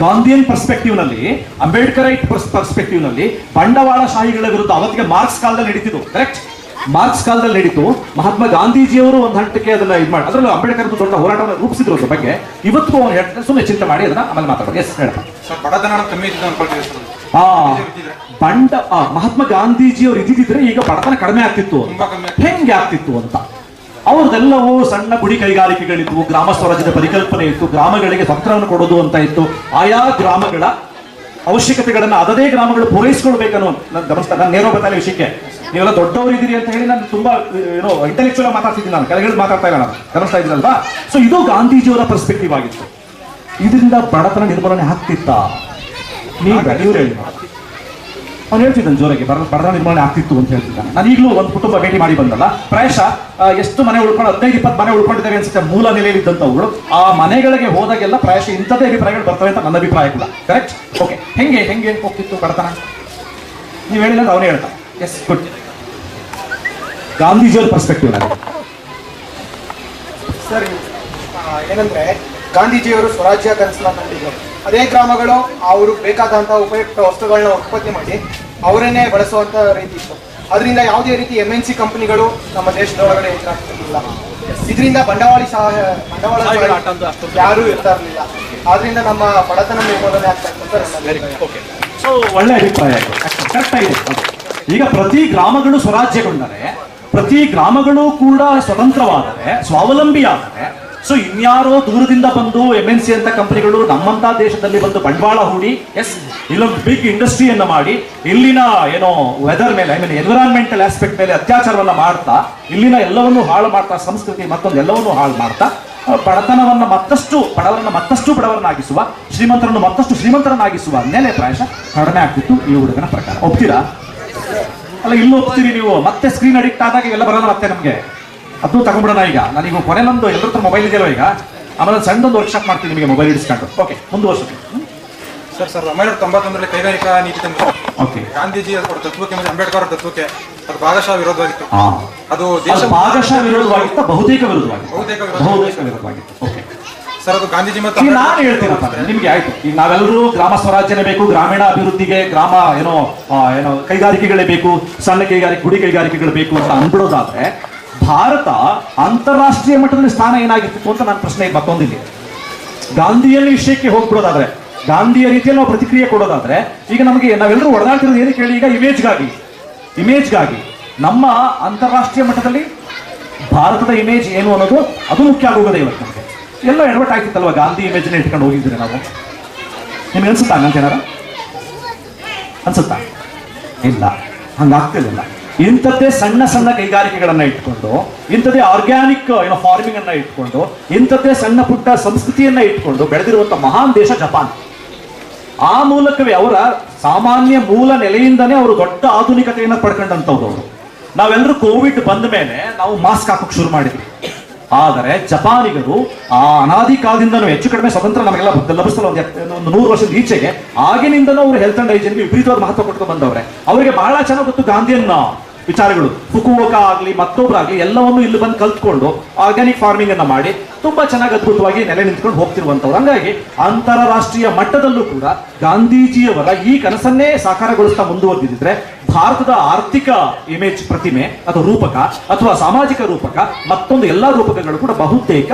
ಗಾಂಧಿಯನ್ ಪರ್ಸ್ಪೆಕ್ಟಿವ್ ನಲ್ಲಿ, ಅಂಬೇಡ್ಕರೈಟ್ ಪರ್ಸ್ಪೆಕ್ಟಿವ್ ನಲ್ಲಿ ಬಂಡವಾಳಶಾಹಿಗಳ ವಿರುದ್ಧ ಅವತ್ತಿಗೆ ಮಾರ್ಕ್ಸ್ ಕಾಲದಲ್ಲಿ ನಡೀತಿದ್ದು, ಕರೆಕ್ಟ್? ಮಾರ್ಕ್ಸ್ ಕಾಲದಲ್ಲಿ ನಡೀತು. ಮಹಾತ್ಮ ಗಾಂಧೀಜಿಯವರು ಒಂದು ಹಂತಕ್ಕೆ ಅದನ್ನ ಇದು ಮಾಡಿ, ಅದರಲ್ಲೂ ಅಂಬೇಡ್ಕರ್ ದೊಡ್ಡ ಹೋರಾಟವನ್ನು ರೂಪಿಸಿದ್ರು ಅದ್ರ ಬಗ್ಗೆ. ಇವತ್ತು ಅವ್ರು ಹೇಳ್ತಾರೆ, ಸುಮ್ಮನೆ ಚಿಂತೆ ಮಾಡಿ ಅದನ್ನ ಆಮೇಲೆ ಮಾತಾಡೋದು. ಎಸ್ ಹೇಳ್ತಾರೆ. ಬಡತನ ಕಮ್ಮಿ ಇದ್ದು ಅನ್ಕೊಳ್ತೀವಿ. ಮಹಾತ್ಮ ಗಾಂಧೀಜಿಯವರು ಇದ್ದಿದ್ರೆ ಈಗ ಬಡತನ ಕಡಿಮೆ ಆಗ್ತಿತ್ತು. ಹೆಂಗೆ ಆಗ್ತಿತ್ತು ಅಂತ, ಅವ್ರದೆಲ್ಲವೂ ಸಣ್ಣ ಗುಡಿ ಕೈಗಾರಿಕೆಗಳಿತ್ತು, ಗ್ರಾಮ ಸ್ವರಾಜ್ಯದ ಪರಿಕಲ್ಪನೆ ಇತ್ತು, ಗ್ರಾಮಗಳಿಗೆ ಸ್ವತಂತ್ರವನ್ನು ಕೊಡೋದು ಅಂತ ಇತ್ತು. ಆಯಾ ಗ್ರಾಮಗಳ ಅವಶ್ಯಕತೆಗಳನ್ನ ಅದದೇ ಗ್ರಾಮಗಳು ಪೂರೈಸಿಕೊಳ್ಬೇಕನ್ನೋ ನಾನು ಗಮನಿಸ್ತಾ. ನಾನು ನೇರ ಬರ್ತಾನೆ ವಿಷಯಕ್ಕೆ. ನೀವೆಲ್ಲ ದೊಡ್ಡವರು ಇದ್ದೀರಿ ಅಂತ ಹೇಳಿ ನಾನು ತುಂಬಾ ಇಂಟೆಲೆಕ್ಚುಯಲ್ ಮಾತಾಡ್ತಿದ್ದೀನಿ, ನಾನು ಕೆಳಗೆ ಮಾತಾಡ್ತಾ ಇಲ್ಲ, ನಾನು ಗಮನಿಸ್ತಾ ಇದ್ದೀನಲ್ವಾ? ಸೊ ಇದು ಗಾಂಧೀಜಿಯವರ ಪರ್ಸ್ಪೆಕ್ಟಿವ್ ಆಗಿತ್ತು. ಇದರಿಂದ ಬಡತನ ನಿರ್ಮೂಲನೆ ಆಗ್ತಿತ್ತ? ನೀವು ಹೇಳಿ. ಅವ್ನು ಹೇಳ್ತಿದ್ದಾನೆ ಜೋರಾಗಿ, ಬಡತನ ನಿರ್ಮೂಲನೆ ಆಗ್ತಿತ್ತು ಅಂತ ಹೇಳ್ತಿದ್ದಾನೆ. ನಾನು ಈಗಲೂ ಒಂದು ಕುಟುಂಬ ಭೇಟಿ ಮಾಡಿ ಬಂದಲ್ಲ, ಪ್ರಾಯಶಃ ಎಷ್ಟು ಮನೆ ಉಳ್ಕೊಂಡು 15-20 ಮನೆ ಉಳ್ಕೊಂಡಿದ್ದಾರೆ ಅನ್ಸುತ್ತೆ ಮೂಲ ನೆಲೆಯಲ್ಲಿ ಇದ್ದಂಥವುಗಳು. ಆ ಮನೆಗಳಿಗೆ ಹೋದಾಗೆಲ್ಲ ಪ್ರಾಯಶಃ ಇಂಥದ್ದೇ ಅಭಿಪ್ರಾಯಗಳು ಬರ್ತವೆ ಅಂತ ನನ್ನ ಅಭಿಪ್ರಾಯ ಕೂಡ. ಕರೆಕ್ಟ್? ಓಕೆ, ಹೆಂಗೆ ಹೋಗ್ತಿತ್ತು ಬಡತನ? ನೀವು ಹೇಳಿಲ್ಲ, ಅವನೇ ಹೇಳ್ತಾ. Yes, good. ಗಾಂಧೀಜಿಯವರ ಪರ್ಸ್ಪೆಕ್ಟಿವ್ ಸರ್, ಏನಂದ್ರೆ ಗಾಂಧೀಜಿಯವರು ಸ್ವರಾಜ್ಯ ಕನಸನ್ನ ಕಂಡಿದ್ರು. ಅದೇ ಗ್ರಾಮಗಳು ಅವರು ಬೇಕಾದಂತಹ ಉಪಯುಕ್ತ ವಸ್ತುಗಳನ್ನ ಉತ್ಪತ್ತಿ ಮಾಡಿ ಅವರನ್ನೇ ಬಳಸುವಂತ ರೀತಿ ಇತ್ತು. ಅದರಿಂದ ಯಾವುದೇ ರೀತಿ MNC ಕಂಪನಿಗಳು ನಮ್ಮ ದೇಶದೊಳಗಡೆ ಹೆಚ್ಚಾಗ್ತಿರ್ಲಿಲ್ಲ. ಇದರಿಂದ ಬಂಡವಾಳ ಯಾರೂ ಇರ್ತಾ ಇರಲಿಲ್ಲ. ಆದ್ರಿಂದ ನಮ್ಮ ಬಡತನ ನಿರ್ಮೂಲನೆ ಆಗ್ತಾ ಇತ್ತು. ಸೊ ಒಳ್ಳೆ ಅಭಿಪ್ರಾಯ ಕರೆಕ್ಟ್ ಆಗಿದೆ ಅದು. ಈಗ ಪ್ರತಿ ಗ್ರಾಮಗಳು ಸ್ವರಾಜ್ಯಗೊಂಡರೆ, ಪ್ರತಿ ಗ್ರಾಮಗಳು ಕೂಡ ಸ್ವತಂತ್ರವಾದರೆ, ಸ್ವಾವಲಂಬಿಯಾದರೆ, ಸೊ ಇನ್ಯಾರೋ ದೂರದಿಂದ ಬಂದು MNC ಅಂತ ಕಂಪನಿಗಳು ನಮ್ಮಂತ ದೇಶದಲ್ಲಿ ಬಂದು ಬಂಡವಾಳ ಹೂಡಿ ಇಲ್ಲೊಂದು ಬಿಗ್ ಇಂಡಸ್ಟ್ರಿಯನ್ನ ಮಾಡಿ ಇಲ್ಲಿನ ಏನೋ ವೆದರ್ ಮೇಲೆ ಎನ್ವಿರಾನ್ಮೆಂಟಲ್ ಆಸ್ಪೆಕ್ಟ್ ಮೇಲೆ ಅತ್ಯಾಚಾರವನ್ನ ಮಾಡ್ತಾ, ಇಲ್ಲಿನ ಎಲ್ಲವನ್ನೂ ಹಾಳು ಮಾಡ್ತಾ, ಸಂಸ್ಕೃತಿ ಮತ್ತೊಂದು ಎಲ್ಲವನ್ನೂ ಹಾಳು ಮಾಡ್ತಾ, ಬಡತನವನ್ನ ಮತ್ತಷ್ಟು ಬಡವರನ್ನಾಗಿಸುವ, ಶ್ರೀಮಂತರನ್ನು ಮತ್ತಷ್ಟು ಶ್ರೀಮಂತರನ್ನಾಗಿಸುವ ನೆಲೆ ಪ್ರಾಯಶಃ ಕಡಿಮೆ ಆಗ್ತಿತ್ತು ಈ ಹುಡುಗನ ಪ್ರಕಾರ. ಒಪ್ತೀರಾ? ಅಲ್ಲ, ಇಲ್ಲೂ ಒಪ್ತೀರಿ ನೀವು? ಮತ್ತೆ ಸ್ಕ್ರೀನ್ ಅಡಿಕ್ಟ್ ಆದಾಗ ಇವೆಲ್ಲ ಬರೋಲ್ಲ ಮತ್ತೆ ನಮಗೆ. ಅದು ತಗೊಂಡ್ಬಿಡೋಣ. ಈಗ ನಾನೀಗ ಕೊನೆ ನಂದು ಎಲ್ಲರ ಹತ್ರ ಮೊಬೈಲ್ ಇದೆಯಲ್ಲ ಈಗ, ಆಮೇಲೆ ಸಣ್ಣದೊಂದು ವರ್ಕ್ಶಾಪ್ ಮಾಡ್ತೀನಿ ನಿಮಗೆ ಮೊಬೈಲ್ ಇಡಿಸ್ಕೊಂಡು. ಓಕೆ, ಮುಂದುವರ್ಸ್ತೀನಿ. ಸರ್ 1991 ಕೈಗಾರಿಕಾ ನೀತಿ ತಂದ್ರು. ಓಕೆ, ಗಾಂಧೀಜಿ ಅವರ ತತ್ವಕ್ಕೆ ಮತ್ತು ಅಂಬೇಡ್ಕರ್ ಅವರ ತತ್ವಕ್ಕೆ ಅದು ಭಾಗಶಃ ವಿರೋಧವಾಗಿತ್ತು. ಅದು ಭಾಗಶಃ ವಿರೋಧವಾಗಿತ್ತು, ಬಹುತೇಕ ವಿರೋಧವಾಗಿತ್ತು. ಓಕೆ ಸರ್, ಅದು ಗಾಂಧೀಜಿ ಮತ್ತು ಈಗ ನಾನು ಹೇಳ್ತೀನಪ್ಪ ನಿಮ್ಗೆ, ಆಯ್ತು. ಈಗ ನಾವೆಲ್ಲರೂ ಗ್ರಾಮ ಸ್ವರಾಜ್ಯನೇ ಬೇಕು, ಗ್ರಾಮೀಣ ಅಭಿವೃದ್ಧಿಗೆ ಗ್ರಾಮ ಏನೋ ಕೈಗಾರಿಕೆಗಳೇ ಬೇಕು, ಸಣ್ಣ ಕೈಗಾರಿಕೆ, ಗುಡಿ ಕೈಗಾರಿಕೆಗಳು ಬೇಕು ಅಂತ ಅನ್ಬಿಡೋದಾದ್ರೆ, ಭಾರತ ಅಂತಾರಾಷ್ಟ್ರೀಯ ಮಟ್ಟದಲ್ಲಿ ಸ್ಥಾನ ಏನಾಗಿತ್ತು ಅಂತ ನನ್ನ ಪ್ರಶ್ನೆ ಮತ್ತೊಂದಿದೆ. ಗಾಂಧಿಯಲ್ಲಿ ವಿಷಯಕ್ಕೆ ಹೋಗ್ಬಿಡೋದಾದ್ರೆ, ಗಾಂಧಿಯ ರೀತಿಯಲ್ಲಿ ನಾವು ಪ್ರತಿಕ್ರಿಯೆ ಕೊಡೋದಾದ್ರೆ, ಈಗ ನಮಗೆ ನಾವೆಲ್ಲರೂ ಹೊಡೆದಾಡ್ತಿರೋದು ಏನಕ್ಕೆ ಹೇಳಿ? ಈಗ ಇಮೇಜ್ಗಾಗಿ ನಮ್ಮ ಅಂತಾರಾಷ್ಟ್ರೀಯ ಮಟ್ಟದಲ್ಲಿ ಭಾರತದ ಇಮೇಜ್ ಏನು ಅನ್ನೋದು ಅದು ಮುಖ್ಯ ಆಗೋಗೋದೇ ಇವತ್ತು ನಮಗೆ. ಎಲ್ಲ ಎಡವಟ್ ಆಗ್ತಿತ್ತಲ್ವ, ಗಾಂಧಿ ಇಮೇಜ್ನ ಇಟ್ಕೊಂಡು ಹೋಗಿದ್ರೆ ನಾವು. ನಿಮ್ಗೆ ಅನ್ಸುತ್ತಾ ಹಂಗಂತೇನಾರ? ಅನ್ಸುತ್ತಾ? ಇಲ್ಲ, ಹಂಗಾಗ್ತಿರ್ಲಿಲ್ಲ. ಇಂಥದ್ದೇ ಸಣ್ಣ ಸಣ್ಣ ಕೈಗಾರಿಕೆಗಳನ್ನ ಇಟ್ಕೊಂಡು, ಇಂಥದ್ದೇ ಆರ್ಗ್ಯಾನಿಕ್ ಫಾರ್ಮಿಂಗ್ ಅನ್ನ ಇಟ್ಕೊಂಡು, ಇಂಥದ್ದೇ ಸಣ್ಣ ಪುಟ್ಟ ಸಂಸ್ಕೃತಿಯನ್ನ ಇಟ್ಕೊಂಡು ಬೆಳೆದಿರುವಂತ ಮಹಾನ್ ದೇಶ ಜಪಾನ್. ಆ ಮೂಲಕವೇ ಅವರ ಸಾಮಾನ್ಯ ಮೂಲ ನೆಲೆಯಿಂದನೇ ಅವರು ದೊಡ್ಡ ಆಧುನಿಕತೆಯನ್ನು ಪಡ್ಕೊಂಡಂತವ್ರು ಅವರು. ನಾವೆಲ್ಲರೂ ಕೋವಿಡ್ ಬಂದ ಮೇಲೆ ನಾವು ಮಾಸ್ಕ್ ಹಾಕೋಕ್ ಶುರು ಮಾಡಿದ್ವಿ. ಆದರೆ ಜಪಾನಿಗರು ಆ ಅನಾದಿ ಕಾಲದಿಂದನೂ ಹೆಚ್ಚು ಕಡಿಮೆ ಸ್ವತಂತ್ರ ನಮಗೆಲ್ಲ ಲಭಿಸಲು ಒಂದು 100 ವರ್ಷದ ಈಚೆಗೆ ಆಗಿನಿಂದನೂ ಅವರು ಹೆಲ್ತ್ ಅಂಡ್ ಹೈಜೀನ್ಗೆ ವಿಪರೀತವಾದ ಮಹತ್ವ ಕೊಟ್ಕೊಂಡು ಬಂದವ್ರೆ. ಅವರಿಗೆ ಬಹಳ ಚೆನ್ನಾಗಿ ಗೊತ್ತು ಗಾಂಧಿಯನ್ನ ವಿಚಾರಗಳು. ಫುಕುವೋಕ ಆಗ್ಲಿ ಮತ್ತೊಬ್ಬರಾಗ್ಲಿ ಎಲ್ಲವನ್ನು ಇಲ್ಲಿ ಬಂದು ಕಲ್ತ್ಕೊಂಡು ಆರ್ಗ್ಯಾನಿಕ್ ಫಾರ್ಮಿಂಗ್ ಅನ್ನ ಮಾಡಿ ತುಂಬಾ ಚೆನ್ನಾಗಿ ಅದ್ಭುತವಾಗಿ ನೆಲೆ ನಿಂತ್ಕೊಂಡು ಹೋಗ್ತಿರುವಂತವ್ರು. ಹಂಗಾಗಿ ಅಂತಾರಾಷ್ಟ್ರೀಯ ಮಟ್ಟದಲ್ಲೂ ಕೂಡ ಗಾಂಧೀಜಿಯವರ ಈ ಕನಸನ್ನೇ ಸಾಕಾರಗೊಳಿಸ್ತಾ ಮುಂದುವರೆದಿದ್ರೆ ಭಾರತದ ಆರ್ಥಿಕ ಇಮೇಜ್ ಪ್ರತಿಮೆ ಅಥವಾ ರೂಪಕ ಅಥವಾ ಸಾಮಾಜಿಕ ರೂಪಕ ಮತ್ತೊಂದು ಎಲ್ಲಾ ರೂಪಕಗಳು ಕೂಡ ಬಹುತೇಕ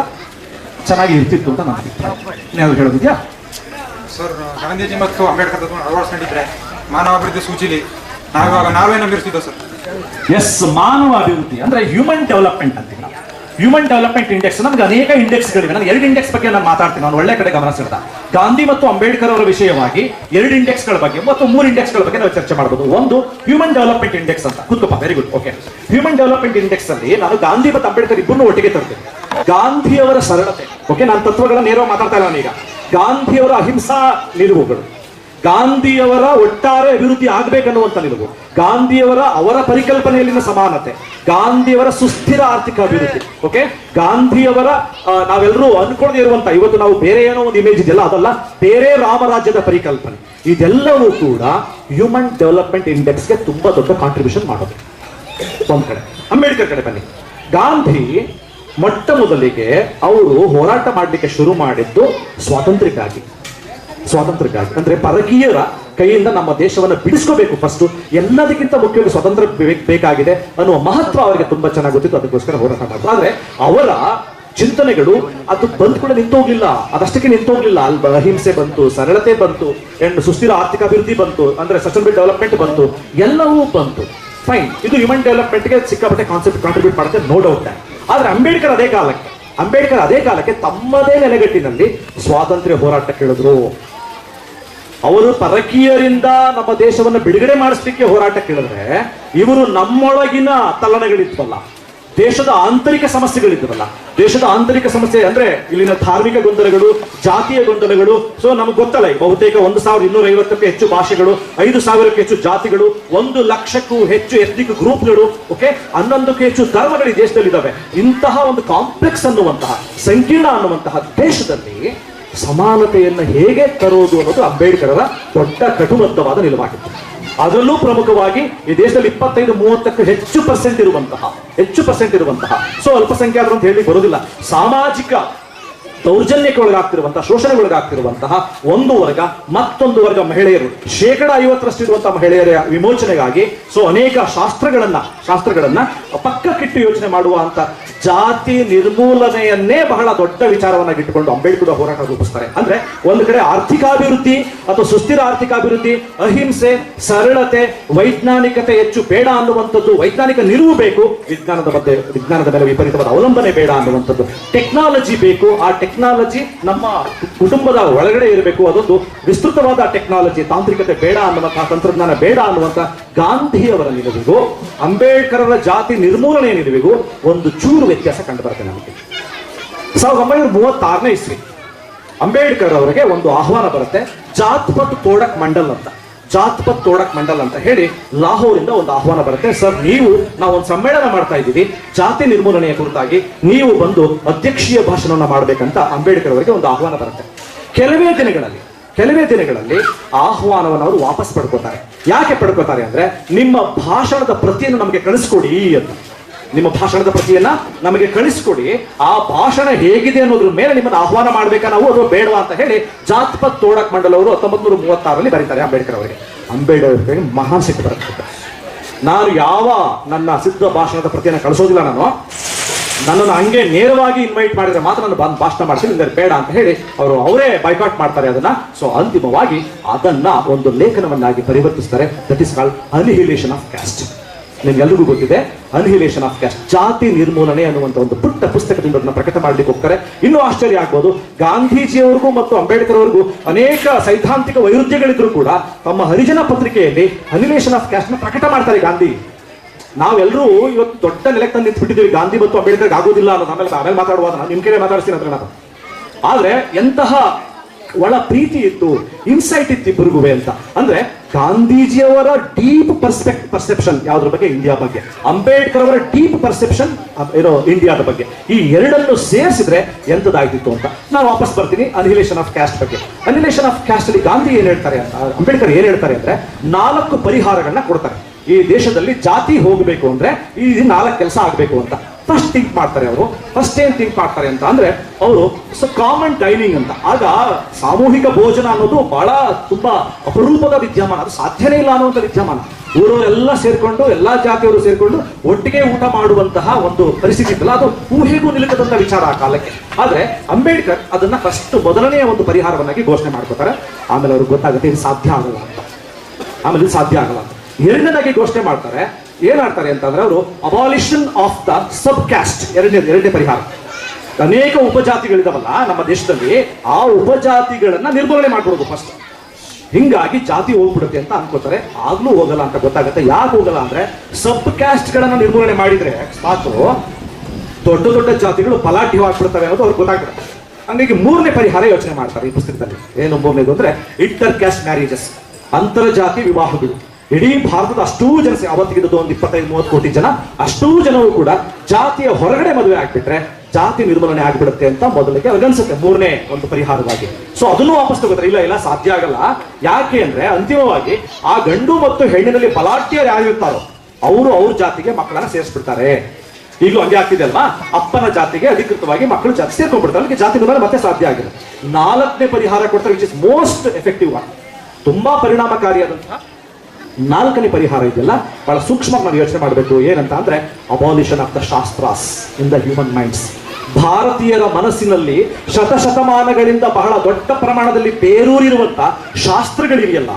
ಚೆನ್ನಾಗಿ ಇರ್ತಿತ್ತು ಅಂತ ನಾನು ಅಭಿಪ್ರಾಯ. ಹೇಳೋದಿದ್ಯಾ ಸರ್? ಗಾಂಧೀಜಿ ಮತ್ತು ಅಂಬೇಡ್ಕರ್ ತತ್ವವನ್ನು ಅಳವಡಿಸಿಕೊಂಡಿದ್ರೆ ಮಾನವಾಭಿವೃದ್ಧಿ ಸೂಚಿಲಿ ನಾವೇನು ನಂಬಿರ್ತಿದ್ದೋ ಸರ್? ಎಸ್, ಮಾನವ ಅಭಿವೃದ್ಧಿ ಅಂದ್ರೆ ಹ್ಯೂಮನ್ ಡೆವಲಪ್ಮೆಂಟ್ ಅಂತೀವಿ ನಾವು. ಹ್ಯೂಮನ್ ಡೆವಲಪ್ಮೆಂಟ್ ಇಂಡೆಕ್ಸ್, ನಮ್ಗೆ ಅನೇಕ ಇಂಡೆಕ್ಸ್ಗಳಿವೆ. ನಾನು 2 ಇಂಡೆಕ್ಸ್ ಬಗ್ಗೆ ನಾನು ಮಾತಾಡ್ತೀನಿ. ನಾನು ಒಳ್ಳೆ ಕಡೆ ಗಮನ ಸೆಳೆದ. ಗಾಂಧಿ ಮತ್ತು ಅಂಬೇಡ್ಕರ್ ಅವರ ವಿಷಯವಾಗಿ 2 ಇಂಡೆಕ್ಸ್ಗಳ ಬಗ್ಗೆ ಮತ್ತು 3 ಇಂಡೆಕ್ಸ್ಗಳ ಬಗ್ಗೆ ನಾವು ಚರ್ಚೆ ಮಾಡಬಹುದು. ಒಂದು ಹ್ಯೂಮನ್ ಡೆವಲಪ್ಮೆಂಟ್ ಇಂಡೆಕ್ಸ್ ಅಂತ. ಕೂತ್ಕೋಪ್ಪ, very good. Okay, human development index ಅಲ್ಲಿ ನಾನು ಗಾಂಧಿ ಮತ್ತು ಅಂಬೇಡ್ಕರ್ ಇಬ್ಬರನ್ನು ಒಟ್ಟಿಗೆ ತರ್ತೇನೆ. ಗಾಂಧಿಯವರ ಸರಳತೆ, ಓಕೆ, ನಾನು ತತ್ವಗಳ ನೇರವಾಗಿ ಮಾತಾಡ್ತಾ ಇಲ್ಲ ನಾನೀಗ. ಗಾಂಧಿಯವರ ಅಹಿಂಸಾ ನಿಲುವುಗಳು, ಗಾಂಧಿಯವರ ಒಟ್ಟಾರೆ ಅಭಿವೃದ್ಧಿ ಆಗ್ಬೇಕನ್ನುವಂತ ನಿಲುವು, ಅವರ ಪರಿಕಲ್ಪನೆಯಲ್ಲಿನ ಸಮಾನತೆ, ಗಾಂಧಿಯವರ ಸುಸ್ಥಿರ ಆರ್ಥಿಕ ಅಭಿವೃದ್ಧಿ, ಓಕೆ, ಗಾಂಧಿಯವರ ನಾವೆಲ್ಲರೂ ಅನ್ಕೊಳ್ಳದೆ ಇರುವಂತ ಇವತ್ತು ನಾವು ಬೇರೆ ಏನೋ ಒಂದು ಇಮೇಜ್ ಇದೆಯಲ್ಲ, ಅದಲ್ಲ, ಬೇರೆ ರಾಮರಾಜ್ಯದ ಪರಿಕಲ್ಪನೆ, ಇದೆಲ್ಲವೂ ಕೂಡ ಹ್ಯೂಮನ್ ಡೆವಲಪ್ಮೆಂಟ್ ಇಂಡೆಕ್ಸ್ಗೆ ತುಂಬಾ ದೊಡ್ಡ ಕಾಂಟ್ರಿಬ್ಯೂಷನ್ ಮಾಡೋದು. ಒಂದ್ ಕಡೆ ಅಂಬೇಡ್ಕರ್ ಕಡೆ ಬನ್ನಿ. ಗಾಂಧಿ ಮೊಟ್ಟ ಮೊದಲಿಗೆ ಅವರು ಹೋರಾಟ ಮಾಡಲಿಕ್ಕೆ ಶುರು ಮಾಡಿದ್ದು ಸ್ವಾತಂತ್ರ್ಯಕ್ಕಾಗಿ ಅಂದ್ರೆ ಪರಕೀಯರ ಕೈಯಿಂದ ನಮ್ಮ ದೇಶವನ್ನು ಬಿಡಿಸ್ಕೋಬೇಕು. ಫಸ್ಟ್ ಎಲ್ಲದಕ್ಕಿಂತ ಮುಖ್ಯವಾಗಿ ಸ್ವಾತಂತ್ರ್ಯ ಬೇಕಾಗಿದೆ ಅನ್ನುವ ಮಹತ್ವ ಅವರಿಗೆ ತುಂಬಾ ಚೆನ್ನಾಗಿ ಗೊತ್ತಿತ್ತು. ಅದಕ್ಕೋಸ್ಕರ ಹೋರಾಟ ಮಾಡಿದ್ರು. ಆದ್ರೆ ಅವರ ಚಿಂತನೆಗಳು ಅದು ಬಂದ್ಕೂಡ ನಿಂತೋಗ್ಲಿಲ್ಲ, ಅದಷ್ಟಕ್ಕೆ ನಿಂತೋಗ್ಲಿಲ್ಲ. ಅಲ್ಲಿ ಅಹಿಂಸೆ ಬಂತು, ಸರಳತೆ ಬಂತು, ಸುಸ್ಥಿರ ಆರ್ಥಿಕ ಅಭಿವೃದ್ಧಿ ಬಂತು, ಅಂದ್ರೆ ಸಸ್ಟೈನಬಲ್ ಡೆವಲಪ್ಮೆಂಟ್ ಬಂತು, ಎಲ್ಲವೂ ಬಂತು. ಫೈನ್, ಇದು ಹ್ಯೂಮನ್ ಡೆವಲಪ್ಮೆಂಟ್ಗೆ ಸಿಕ್ಕಾಪಟ್ಟೆ ಕಾಂಟ್ರಿಬ್ಯೂಟ್ ಮಾಡುತ್ತೆ, ನೋ ಡೌಟ್. ಆದ್ರೆ ಅಂಬೇಡ್ಕರ್ ಅದೇ ಕಾಲಕ್ಕೆ ತಮ್ಮದೇ ನೆಲೆಗಟ್ಟಿನಲ್ಲಿ ಸ್ವಾತಂತ್ರ್ಯ ಹೋರಾಟ ಕೇಳಿದ್ರು. ಅವರು ಪರಕೀಯರಿಂದ ನಮ್ಮ ದೇಶವನ್ನು ಬಿಡುಗಡೆ ಮಾಡಿಸ್ಲಿಕ್ಕೆ ಹೋರಾಟ ಕೇಳಿದ್ರೆ, ಇವರು ನಮ್ಮೊಳಗಿನ ತಲ್ಲಣಗಳಿದ್ವಲ್ಲ, ದೇಶದ ಆಂತರಿಕ ಸಮಸ್ಯೆಗಳಿದ್ವಲ್ಲ, ದೇಶದ ಆಂತರಿಕ ಸಮಸ್ಯೆ ಅಂದ್ರೆ ಇಲ್ಲಿನ ಧಾರ್ಮಿಕ ಗೊಂದಲಗಳು, ಜಾತಿಯ ಗೊಂದಲಗಳು. ಸೊ ನಮ್ಗೆ ಗೊತ್ತಲ್ಲ, ಬಹುತೇಕ 1250ಕ್ಕೂ ಹೆಚ್ಚು ಭಾಷೆಗಳು, 5000ಕ್ಕೂ ಹೆಚ್ಚು ಜಾತಿಗಳು, 1 ಲಕ್ಷಕ್ಕೂ ಹೆಚ್ಚು ಎಥ್ನಿಕ್ ಗ್ರೂಪ್ಗಳು, ಓಕೆ, 11ಕ್ಕೂ ಹೆಚ್ಚು ಧರ್ಮಗಳು ಈ ದೇಶದಲ್ಲಿದ್ದಾವೆ. ಇಂತಹ ಒಂದು ಕಾಂಪ್ಲೆಕ್ಸ್ ಅನ್ನುವಂತಹ, ಸಂಕೀರ್ಣ ಅನ್ನುವಂತಹ ದೇಶದಲ್ಲಿ ಸಮಾನತೆಯನ್ನು ಹೇಗೆ ತರೋದು ಅನ್ನೋದು ಅಂಬೇಡ್ಕರರ ದೊಡ್ಡ ಕಟುಬದ್ಧವಾದ ನಿಲುವಾಗಿತ್ತು. ಅದರಲ್ಲೂ ಪ್ರಮುಖವಾಗಿ ಈ ದೇಶದಲ್ಲಿ 25-30ಕ್ಕೂ ಹೆಚ್ಚು ಪರ್ಸೆಂಟ್ ಇರುವಂತಹ, ಸೊ ಅಲ್ಪಸಂಖ್ಯಾತರು ಅಂತ ಹೇಳಿ ಬರೋದಿಲ್ಲ, ಸಾಮಾಜಿಕ ದೌರ್ಜನ್ಯಕ್ಕೆ ಒಳಗಾಗ್ತಿರುವಂತಹ, ಶೋಷಣೆಗೊಳಗಾಗ್ತಿರುವಂತಹ ಒಂದು ವರ್ಗ, ಮತ್ತೊಂದು ವರ್ಗ ಮಹಿಳೆಯರು, 50% ಇರುವಂತಹ ಮಹಿಳೆಯರ ವಿಮೋಚನೆಗಾಗಿ ಅನೇಕ ಶಾಸ್ತ್ರಗಳನ್ನ ಪಕ್ಕಕ್ಕಿಟ್ಟು ಯೋಚನೆ ಮಾಡುವಂತ ಜಾತಿ ನಿರ್ಮೂಲನೆಯನ್ನೇ ಬಹಳ ದೊಡ್ಡ ವಿಚಾರವನ್ನಾಗಿಟ್ಟುಕೊಂಡು ಅಂಬೇಡ್ಕರ್ ಹೋರಾಟ ರೂಪಿಸ್ತಾರೆ. ಅಂದ್ರೆ ಒಂದು ಕಡೆ ಆರ್ಥಿಕಾಭಿವೃದ್ಧಿ ಅಥವಾ ಸುಸ್ಥಿರ ಆರ್ಥಿಕಾಭಿವೃದ್ಧಿ, ಅಹಿಂಸೆ, ಸರಳತೆ, ವೈಜ್ಞಾನಿಕತೆ ಹೆಚ್ಚು ಬೇಡ ಅನ್ನುವಂಥದ್ದು, ವೈಜ್ಞಾನಿಕ ನಿಲುವು ಬೇಕು, ವಿಜ್ಞಾನದ ಮೇಲೆ ವಿಪರೀತವಾದ ಅವಲಂಬನೆ ಬೇಡ ಅನ್ನುವಂಥದ್ದು, ಟೆಕ್ನಾಲಜಿ ಬೇಕು, ಆ ಟೆಕ್ನಾಲಜಿ ನಮ್ಮ ಕುಟುಂಬದ ಒಳಗಡೆ ಇರಬೇಕು, ಅದೊಂದು ವಿಸ್ತೃತವಾದ ಟೆಕ್ನಾಲಜಿ, ತಾಂತ್ರಿಕತೆ ಬೇಡ ಅನ್ನುವಂತಹ, ತಂತ್ರಜ್ಞಾನ ಬೇಡ ಅನ್ನುವಂತಹ ಗಾಂಧಿಯವರ ನಿಲುವಿಗೂ ಅಂಬೇಡ್ಕರರ ಜಾತಿ ನಿರ್ಮೂಲನೆಯ ನಿಲುವಿಗೂ ಒಂದು ಚೂರು ವ್ಯತ್ಯಾಸ ಕಂಡು ಬರುತ್ತೆ ನಮಗೆ. 1936ನೇ ಇಸ್ವಿ ಅಂಬೇಡ್ಕರ್ ಅವರಿಗೆ ಒಂದು ಆಹ್ವಾನ ಬರುತ್ತೆ, ಜಾತ್ ಪತ್ ತೋಡಕ್ ಮಂಡಲ್ ಅಂತ ಹೇಳಿ ಲಾಹೋರಿಂದ ಒಂದು ಆಹ್ವಾನ ಬರುತ್ತೆ. ಸರ್, ನಾವು ಒಂದು ಸಮ್ಮೇಳನ ಮಾಡ್ತಾ ಇದ್ದೀವಿ ಜಾತಿ ನಿರ್ಮೂಲನೆಯ ಕುರಿತಾಗಿ, ನೀವು ಬಂದು ಅಧ್ಯಕ್ಷೀಯ ಭಾಷಣವನ್ನ ಮಾಡಬೇಕಂತ ಅಂಬೇಡ್ಕರ್ ಅವರಿಗೆ ಒಂದು ಆಹ್ವಾನ ಬರುತ್ತೆ. ಕೆಲವೇ ದಿನಗಳಲ್ಲಿ ಆಹ್ವಾನವನ್ನು ಅವರು ವಾಪಸ್ ಪಡ್ಕೋತಾರೆ. ಯಾಕೆ ಪಡ್ಕೋತಾರೆ ಅಂದ್ರೆ, ನಿಮ್ಮ ಭಾಷಣದ ಪ್ರತಿಯನ್ನು ನಮಗೆ ಕಳಿಸ್ಕೊಡಿ ಅಂತ. ನಿಮ್ಮ ಭಾಷಣದ ಪ್ರತಿಯನ್ನ ನಮಗೆ ಕಳಿಸ್ಕೊಡಿ, ಆ ಭಾಷಣ ಹೇಗಿದೆ ಅನ್ನೋದ್ರ ಮೇಲೆ ನಿಮ್ಮನ್ನು ಆಹ್ವಾನ ಮಾಡ್ಬೇಕಾ ನಾವು, ಅದು ಬೇಡವಾ ಅಂತ ಹೇಳಿ ಜಾತ್ ಪತ್ ತೋಡಕ್ ಮಂಡಲ್ ಅವರು 1936ರಲ್ಲಿ ಬರೀತಾರೆ ಅಂಬೇಡ್ಕರ್ ಅವರಿಗೆ. ಅಂಬೇಡ್ಕರ್ ಅವರಿಗೆ ಮಹಾನ್ ಸಿಟ್ಟು ಬರುತ್ತೆ. ನಾನು ನನ್ನ ಸಿದ್ಧ ಭಾಷಣದ ಪ್ರತಿಯನ್ನು ಕಳಿಸೋದಿಲ್ಲ, ನನ್ನನ್ನು ಹಂಗೆ ನೇರವಾಗಿ ಇನ್ವೈಟ್ ಮಾಡಿದ್ರೆ ಮಾತ್ರ ನಾನು ಭಾಷಣ ಮಾಡ್ತೀನಿ, ಇಲ್ಲದೆ ಬೇಡ ಅಂತ ಹೇಳಿ ಅವರೇ ಬೈಕಾಟ್ ಮಾಡ್ತಾರೆ ಅದನ್ನ. ಅಂತಿಮವಾಗಿ ಅದನ್ನ ಒಂದು ಲೇಖನವನ್ನಾಗಿ ಪರಿವರ್ತಿಸ್ತಾರೆ. That is called annihilation of caste. ನಿಮ್ಗೆಲ್ರಿಗೂ ಗೊತ್ತಿದೆ, ಅನಿಹಿಲೇಷನ್ ಆಫ್ ಕ್ಯಾಸ್ಟ್, ಜಾತಿ ನಿರ್ಮೂಲನೆ ಅನ್ನುವಂಥ ಒಂದು ಪುಟ್ಟ ಪುಸ್ತಕದಿಂದ ಅದನ್ನ ಪ್ರಕಟ ಮಾಡ್ಲಿಕ್ಕೆ ಹೋಗ್ತಾರೆ. ಇನ್ನೂ ಆಶ್ಚರ್ಯ ಆಗ್ಬೋದು, ಗಾಂಧೀಜಿಯವರಿಗೂ ಮತ್ತು ಅಂಬೇಡ್ಕರ್ ಅವರಿಗೂ ಅನೇಕ ಸೈದ್ಧಾಂತಿಕ ವೈರುಧ್ಯಗಳಿದ್ರು ಕೂಡ ತಮ್ಮ ಹರಿಜನ ಪತ್ರಿಕೆಯಲ್ಲಿ ಅನಿಹಿಲೇಷನ್ ಆಫ್ ಕ್ಯಾಸ್ಟ್ ನ ಪ್ರಕಟ ಮಾಡ್ತಾರೆ ಗಾಂಧಿ. ನಾವೆಲ್ಲರೂ ಇವತ್ತು ದೊಡ್ಡ ನೆಲೆಗೆ ತಂದು ನಿಂತ್ಬಿಟ್ಟಿದ್ದೀವಿ, ಗಾಂಧಿ ಮತ್ತು ಅಂಬೇಡ್ಕರ್ ಆಗೋದಿಲ್ಲ ಅನ್ನೋದು. ಆಮೇಲೆ ಮಾತಾಡುವಾಗ ನಾನು ನಿಮ್ ಕಡೆ ಮಾತಾಡ್ತೀನಿ ಅಂತ ನಾನು. ಆದ್ರೆ ಎಂತಹ ಒಳ ಪ್ರೀತಿ ಇತ್ತು, ಇನ್ಸೈಟ್ ಇತ್ತು ಇಬ್ಬರಿಗೂ ಅಂತ. ಅಂದ್ರೆ ಗಾಂಧೀಜಿಯವರ ಡೀಪ್ ಪರ್ಸೆಪ್ಷನ್ ಯಾವ್ದ್ರ ಬಗ್ಗೆ, ಇಂಡಿಯಾ ಬಗ್ಗೆ, ಅಂಬೇಡ್ಕರ್ ಅವರ ಡೀಪ್ ಪರ್ಸೆಪ್ಷನ್ ಇಂಡಿಯಾದ ಬಗ್ಗೆ, ಈ ಎರಡನ್ನು ಸೇರಿಸಿದ್ರೆ ಎಂತದಾಯ್ತಿತ್ತು ಅಂತ ನಾನು ವಾಪಸ್ ಬರ್ತೀನಿ. ಅನಿಹಿಲೇಷನ್ ಆಫ್ ಕ್ಯಾಸ್ಟ್ ಬಗ್ಗೆ. ಅನಿಹಿಲೇಷನ್ ಆಫ್ ಕ್ಯಾಸ್ಟ್ ಅಲ್ಲಿ ಗಾಂಧಿ ಏನ್ ಹೇಳ್ತಾರೆ ಅಂತ, ಅಂಬೇಡ್ಕರ್ ಏನ್ ಹೇಳ್ತಾರೆ ಅಂದ್ರೆ, 4 ಪರಿಹಾರಗಳನ್ನ ಕೊಡ್ತಾರೆ. ಈ ದೇಶದಲ್ಲಿ ಜಾತಿ ಹೋಗಬೇಕು ಅಂದ್ರೆ ಈ 4 ಕೆಲಸ ಆಗ್ಬೇಕು ಅಂತ ಫಸ್ಟ್ ಥಿಂಕ್ ಮಾಡ್ತಾರೆ ಅವರು. ಫಸ್ಟ್ ಏನ್ ಥಿಂಕ್ ಮಾಡ್ತಾರೆ ಅಂತ ಅಂದ್ರೆ, ಅವರು ಕಾಮನ್ ಡೈನಿಂಗ್ ಅಂತ. ಆಗ ಸಾಮೂಹಿಕ ಭೋಜನ ಅನ್ನೋದು ಬಹಳ ತುಂಬಾ ಅಪರೂಪದ ವಿದ್ಯಮಾನ, ಅದು ಸಾಧ್ಯನೇ ಇಲ್ಲ ಅನ್ನುವಂಥ ವಿದ್ಯಮಾನ. ಊರವರೆಲ್ಲ ಸೇರ್ಕೊಂಡು, ಎಲ್ಲಾ ಜಾತಿಯವರು ಸೇರ್ಕೊಂಡು ಒಟ್ಟಿಗೆ ಊಟ ಮಾಡುವಂತಹ ಒಂದು ಪರಿಸ್ಥಿತಿ ಇತ್ತಲ್ಲ, ಅದು ಊಹೆಗೂ ನಿಲುಕದಂತ ವಿಚಾರ ಆ ಕಾಲಕ್ಕೆ. ಆದ್ರೆ ಅಂಬೇಡ್ಕರ್ ಅದನ್ನ ಫಸ್ಟ್ ಮೊದಲನೆಯ ಒಂದು ಪರಿಹಾರವನ್ನಾಗಿ ಘೋಷಣೆ ಮಾಡ್ಕೋತಾರೆ. ಆಮೇಲೆ ಅವ್ರಿಗೆ ಗೊತ್ತಾಗುತ್ತೆ ಇದು ಸಾಧ್ಯ ಆಗಲ್ಲ ಅಂತ. ಎರಡನೇದಾಗಿ ಘೋಷಣೆ ಮಾಡ್ತಾರೆ. ಏನ್ ಮಾಡ್ತಾರೆ ಅಂತಂದ್ರೆ, ಅವರು abolition of the sub caste, ಎರಡನೇ ಪರಿಹಾರ. ಅನೇಕ ಉಪಜಾತಿಗಳಿದಾವಲ್ಲ ನಮ್ಮ ದೇಶದಲ್ಲಿ, ಆ ಉಪಜಾತಿಗಳನ್ನ ನಿರ್ಮೂಲನೆ ಮಾಡ್ಬಿಡೋದು ಫಸ್ಟ್. ಹಿಂಗಾಗಿ ಜಾತಿ ಹೋಗ್ಬಿಡುತ್ತೆ ಅಂತ ಅನ್ಕೋತಾರೆ. ಆಗ್ಲೂ ಹೋಗಲ್ಲ ಅಂತ ಗೊತ್ತಾಗುತ್ತೆ. ಯಾಕೆ ಹೋಗಲ್ಲ ಅಂದ್ರೆ, ಸಬ್ ಕ್ಯಾಸ್ಟ್ ಗಳನ್ನ ನಿರ್ಮೂಲನೆ ಮಾಡಿದ್ರೆ ಸಾಕು, ದೊಡ್ಡ ಜಾತಿಗಳು ಪಲಾಟಿವಾಗ್ಬಿಡ್ತವೆ ಅನ್ನೋದು ಅವ್ರಿಗೆ ಗೊತ್ತಾಗ್ತದೆ. ಹಂಗಾಗಿ 3ನೇ ಪರಿಹಾರ ಯೋಚನೆ ಮಾಡ್ತಾರೆ ಈ ಪುಸ್ತಕದಲ್ಲಿ. ಏನು 3ನೇದು ಅಂದ್ರೆ, ಇಂಟರ್ ಕ್ಯಾಸ್ಟ್ ಮ್ಯಾರೇಜಸ್, ಅಂತರ್ಜಾತಿ ವಿವಾಹಗಳು. ಇಡೀ ಭಾರತದ ಅಷ್ಟೂ ಜನ, ಅವತ್ತಿಗಿದ್ದು ಒಂದು 25-30 ಕೋಟಿ ಜನ, ಅಷ್ಟೂ ಜನವು ಕೂಡ ಜಾತಿಯ ಹೊರಗಡೆ ಮದುವೆ ಆಗ್ಬಿಟ್ರೆ ಜಾತಿ ನಿರ್ಮೂಲನೆ ಆಗ್ಬಿಡುತ್ತೆ ಅಂತ ಮೊದಲಿಗೆ ಅನ್ಸುತ್ತೆ 3ನೇ ಒಂದು ಪರಿಹಾರವಾಗಿ. ಅದನ್ನು ವಾಪಸ್ ತಗೋತಾರೆ. ಇಲ್ಲ ಸಾಧ್ಯ ಆಗಲ್ಲ. ಯಾಕೆ ಅಂದ್ರೆ, ಅಂತಿಮವಾಗಿ ಆ ಗಂಡು ಮತ್ತು ಹೆಣ್ಣಿನಲ್ಲಿ ಬಲಾಢ್ಯರು ಯಾರಿರ್ತಾರೋ ಅವರು ಅವ್ರ ಜಾತಿಗೆ ಮಕ್ಕಳನ್ನ ಸೇರಿಸ್ಬಿಡ್ತಾರೆ. ಈಗಲೂ ಹಂಗೆ ಆಗ್ತಿದೆ ಅಲ್ವಾ, ಅಪ್ಪನ ಜಾತಿಗೆ ಅಧಿಕೃತವಾಗಿ ಮಕ್ಕಳು ಜಾತಿ ಸೇರ್ಕೊಂಡ್ಬಿಡ್ತಾರೆ. ಅದಕ್ಕೆ ಜಾತಿ ನಿರ್ಮೂಲನೆ ಮತ್ತೆ ಸಾಧ್ಯ ಆಗಿದೆ. 4ನೇ ಪರಿಹಾರ ಕೊಡ್ತಾರೆ, ವಿಚ್ ಇಸ್ ಮೋಸ್ಟ್ ಎಫೆಕ್ಟಿವ್ ಆಗಿ, ತುಂಬಾ ಪರಿಣಾಮಕಾರಿಯಾದಂತಹ 4ನೇ ಪರಿಹಾರ ಇದೆಯಲ್ಲ, ಬಹಳ ಸೂಕ್ಷ್ಮವಾಗಿ ನಾವು ಯೋಚನೆ ಮಾಡಬೇಕು. ಏನಂತ ಅಂದ್ರೆ, abolition of the ಶಾಸ್ತ್ರಾಸ್ in the human minds. ಭಾರತೀಯರ ಮನಸ್ಸಿನಲ್ಲಿ ಶತಶತಮಾನಗಳಿಂದ ಬಹಳ ದೊಡ್ಡ ಪ್ರಮಾಣದಲ್ಲಿ ಬೇರೂರಿರುವಂತ ಶಾಸ್ತ್ರಗಳಿವೆಯಲ್ಲ,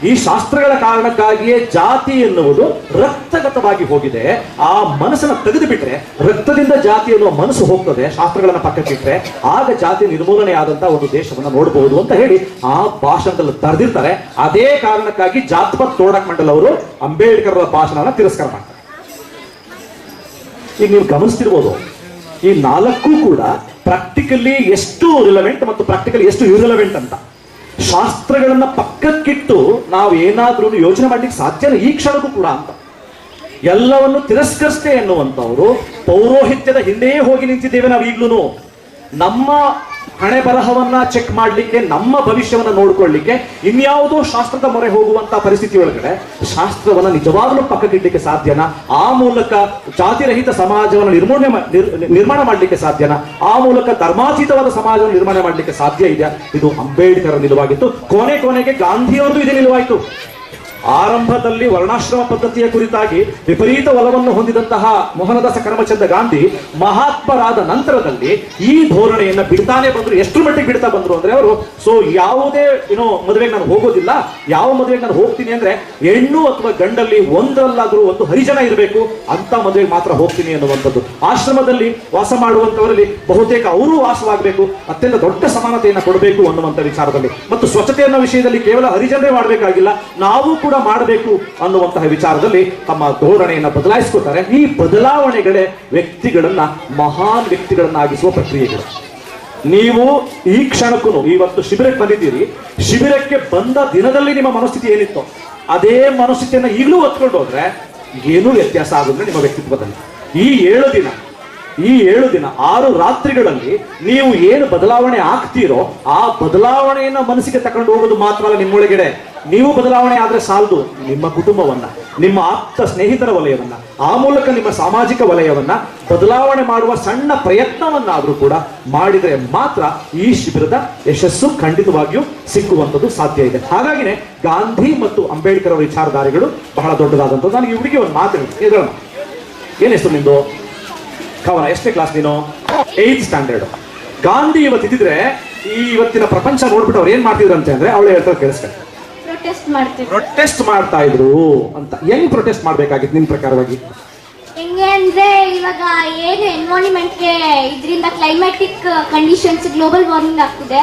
ಈ ಶಾಸ್ತ್ರಗಳ ಕಾರಣಕ್ಕಾಗಿಯೇ ಜಾತಿ ಎನ್ನುವುದು ರಕ್ತಗತವಾಗಿ ಹೋಗಿದೆ. ಆ ಮನಸ್ಸನ್ನ ತೆಗೆದು ಬಿಟ್ರೆ, ರಕ್ತದಿಂದ ಜಾತಿ ಎನ್ನುವ ಮನಸ್ಸು ಹೋಗ್ತದೆ, ಶಾಸ್ತ್ರಗಳನ್ನ ಪಕ್ಕಕ್ಕಿಟ್ರೆ ಆಗ ಜಾತಿ ನಿರ್ಮೂಲನೆ ಆದಂತ ಒಂದು ದೇಶವನ್ನ ನೋಡಬಹುದು ಅಂತ ಹೇಳಿ ಆ ಭಾಷಣದಲ್ಲಿ ತರೆದಿರ್ತಾರೆ. ಅದೇ ಕಾರಣಕ್ಕಾಗಿ ಜಾತ್ಪತ್ ತೋಡಕ್ ಮಂಡಲ್ ಅವರು ಅಂಬೇಡ್ಕರ್ ಭಾಷಣನ ತಿರಸ್ಕಾರ ಮಾಡ್ತಾರೆ. ಈಗ ನೀವು ಗಮನಿಸ್ತಿರ್ಬೋದು, ಈ 4 ಕೂಡ ಪ್ರಾಕ್ಟಿಕಲಿ ಎಷ್ಟು ರಿಲೆವೆಂಟ್ ಮತ್ತು ಪ್ರಾಕ್ಟಿಕಲಿ ಎಷ್ಟು ಇರ್ರಿಲೆವೆಂಟ್ ಅಂತ. ಶಾಸ್ತ್ರಗಳನ್ನ ಪಕ್ಕಕ್ಕಿಟ್ಟು ನಾವು ಏನಾದ್ರೂ ಯೋಚನೆ ಮಾಡ್ಲಿಕ್ಕೆ ಸಾಧ್ಯನ ಈ ಕ್ಷಣಕ್ಕೂ ಕೂಡ ಅಂತ. ಎಲ್ಲವನ್ನು ತಿರಸ್ಕರಿಸ್ತೇ ಎನ್ನುವಂಥವ್ರು ಪೌರೋಹಿತ್ಯದ ಹಿಂದೆಯೇ ಹೋಗಿ ನಿಂತಿದ್ದೇವೆ ನಾವು ಈಗ್ಲೂ. ನಮ್ಮ ಹಣೆ ಬರಹವನ್ನ ಚೆಕ್ ಮಾಡ್ಲಿಕ್ಕೆ, ನಮ್ಮ ಭವಿಷ್ಯವನ್ನ ನೋಡ್ಕೊಳ್ಳಿಕ್ಕೆ ಇನ್ಯಾವುದೋ ಶಾಸ್ತ್ರದ ಮೊರೆ ಹೋಗುವಂತ ಪರಿಸ್ಥಿತಿ ಒಳಗಡೆ ಶಾಸ್ತ್ರವನ್ನ ನಿಜವಾಗ್ಲೂ ಪಕ್ಕಕ್ಕಿಡ್ಲಿಕ್ಕೆ ಸಾಧ್ಯನಾ? ಆ ಮೂಲಕ ಜಾತಿರಹಿತ ಸಮಾಜವನ್ನು ನಿರ್ಮಾಣ ಮಾಡ್ಲಿಕ್ಕೆ ಸಾಧ್ಯನಾ? ಆ ಮೂಲಕ ಧರ್ಮಾತೀತವಾದ ಸಮಾಜವನ್ನು ನಿರ್ಮಾಣ ಮಾಡ್ಲಿಕ್ಕೆ ಸಾಧ್ಯ ಇದೆಯಾ? ಇದು ಅಂಬೇಡ್ಕರ್ ನಿಲುವಾಗಿತ್ತು. ಕೊನೆಗೆ ಗಾಂಧಿಯವರದು ಇದೇ ನಿಲುವಾಯಿತು. ಆರಂಭದಲ್ಲಿ ವರ್ಣಾಶ್ರಮ ಪದ್ಧತಿಯ ಕುರಿತಾಗಿ ವಿಪರೀತ ಒಲವನ್ನು ಹೊಂದಿದಂತಹ ಮೋಹನದಾಸ ಕರಮಚಂದ್ರ ಗಾಂಧಿ ಮಹಾತ್ಮರಾದ ನಂತರದಲ್ಲಿ ಈ ಧೋರಣೆಯನ್ನ ಬಿಡ್ತಾನೆ ಬಂದ್ರು. ಎಷ್ಟು ಮಟ್ಟಿಗೆ ಬಿಡ್ತಾ ಬಂದ್ರು ಅಂದ್ರೆ ಅವರು, ಸೊ ಯಾವುದೇ ಮದುವೆಗೆ ನಾನು ಹೋಗೋದಿಲ್ಲ, ಯಾವ ಮದುವೆಗೆ ನಾನು ಹೋಗ್ತೀನಿ ಅಂದ್ರೆ ಹೆಣ್ಣು ಅಥವಾ ಗಂಡಲ್ಲಿ ಒಂದರಲ್ಲಾದ್ರೂ ಒಂದು ಹರಿಜನ ಇರಬೇಕು ಅಂತ ಮದುವೆಗೆ ಮಾತ್ರ ಹೋಗ್ತೀನಿ ಅನ್ನುವಂಥದ್ದು. ಆಶ್ರಮದಲ್ಲಿ ವಾಸ ಮಾಡುವಂತವರಲ್ಲಿ ಬಹುತೇಕ ಅವರು ವಾಸವಾಗಬೇಕು, ಅತ್ಯಂತ ದೊಡ್ಡ ಸಮಾನತೆಯನ್ನು ಕೊಡಬೇಕು ಅನ್ನುವಂಥ ವಿಚಾರದಲ್ಲಿ, ಮತ್ತು ಸ್ವಚ್ಛತೆ ಅನ್ನೋ ವಿಷಯದಲ್ಲಿ ಕೇವಲ ಹರಿಜನರೇ ಮಾಡಬೇಕಾಗಿಲ್ಲ, ನಾವು ಕೂಡ ಮಾಡಬೇಕು ಅನ್ನುವಂತಹ ವಿಚಾರದಲ್ಲಿ ತಮ್ಮ ಧೋರಣೆಯನ್ನು ಬದಲಾಯಿಸ್ಕೊತಾರೆ. ಈ ಬದಲಾವಣೆಗಳೇ ವ್ಯಕ್ತಿಗಳನ್ನ ಮಹಾನ್ ವ್ಯಕ್ತಿಗಳನ್ನಾಗಿಸುವ ಪ್ರಕ್ರಿಯೆಗಳು. ನೀವು ಈ ಕ್ಷಣಕ್ಕೂ ಇವತ್ತು ಶಿಬಿರಕ್ಕೆ ಬಂದಿದ್ದೀರಿ, ಶಿಬಿರಕ್ಕೆ ಬಂದ ದಿನದಲ್ಲಿ ನಿಮ್ಮ ಮನಸ್ಥಿತಿ ಏನಿತ್ತು ಅದೇ ಮನಸ್ಥಿತಿಯನ್ನ ಈಗಲೂ ಹೊತ್ಕೊಂಡು ಹೋದ್ರೆ ಏನೂ ವ್ಯತ್ಯಾಸ ಆಗುತ್ತೆ ನಿಮ್ಮ ವ್ಯಕ್ತಿತ್ವದಲ್ಲಿ. ಈ 7 ದಿನ 6 ರಾತ್ರಿಗಳಲ್ಲಿ ನೀವು ಏನು ಬದಲಾವಣೆ ಆಗ್ತೀರೋ ಆ ಬದಲಾವಣೆಯನ್ನ ಮನಸ್ಸಿಗೆ ತಕೊಂಡು ಹೋಗೋದು ಮಾತ್ರ ಅಲ್ಲ, ನಿಮ್ಮೊಳಗಡೆ ನೀವು ಬದಲಾವಣೆ ಆದ್ರೆ ಸಾಲದು, ನಿಮ್ಮ ಕುಟುಂಬವನ್ನ, ನಿಮ್ಮ ಆಪ್ತ ಸ್ನೇಹಿತರ ವಲಯವನ್ನ, ಆ ಮೂಲಕ ನಿಮ್ಮ ಸಾಮಾಜಿಕ ವಲಯವನ್ನ ಬದಲಾವಣೆ ಮಾಡುವ ಸಣ್ಣ ಪ್ರಯತ್ನವನ್ನಾದ್ರೂ ಕೂಡ ಮಾಡಿದ್ರೆ ಮಾತ್ರ ಈ ಶಿಬಿರದ ಯಶಸ್ಸು ಖಂಡಿತವಾಗಿಯೂ ಸಿಕ್ಕುವಂಥದ್ದು ಸಾಧ್ಯ ಇದೆ. ಹಾಗಾಗಿನೇ ಗಾಂಧಿ ಮತ್ತು ಅಂಬೇಡ್ಕರ್ ಅವರ ವಿಚಾರಧಾರೆಗಳು ಬಹಳ ದೊಡ್ಡದಾದಂಥದ್ದು. ನನಗೆ ಇವರಿಗೆ ಒಂದು ಮಾತು ಹೇಳೋಣ. ಏನ್ ಹೆಸರು ನಿಂದು? ಕವನ. ಎಷ್ಟೇ ಕ್ಲಾಸ್ ನೀನು? 8th standard. ಗಾಂಧಿ ಇವತ್ತಿದ್ರೆ ಇವತ್ತಿನ ಪ್ರಪಂಚ ನೋಡ್ಬಿಟ್ಟು ಅವ್ರು ಏನ್ ಮಾಡ್ತಿದ್ರು ಅಂತ ಅಂದ್ರೆ, ಅವಳು ಹೇಳ್ತಾರೆ ಕೇಳಿಸ್ತಾರೆ, ಪ್ರೊಟೆಸ್ಟ್ ಮಾಡ್ತಾ ಇದ್ರು ಅಂತ. ಹೆಂಗ್ ಪ್ರೊಟೆಸ್ಟ್ ಮಾಡ್ಬೇಕಾಗಿತ್ತು ನಿಮ್ ಪ್ರಕಾರವಾಗಿ? ಹೆಂಗೆ ಅಂದ್ರೆ ಇವಾಗ ಏನು ಎನ್ವೈರನ್ಮೆಂಟ್ಗೆ ಇದರಿಂದ ಕ್ಲೈಮ್ಯಾಟಿಕ್ ಕಂಡೀಷನ್ಸ್, ಗ್ಲೋಬಲ್ ವಾರ್ಮಿಂಗ್ ಆಗ್ತಿದೆ,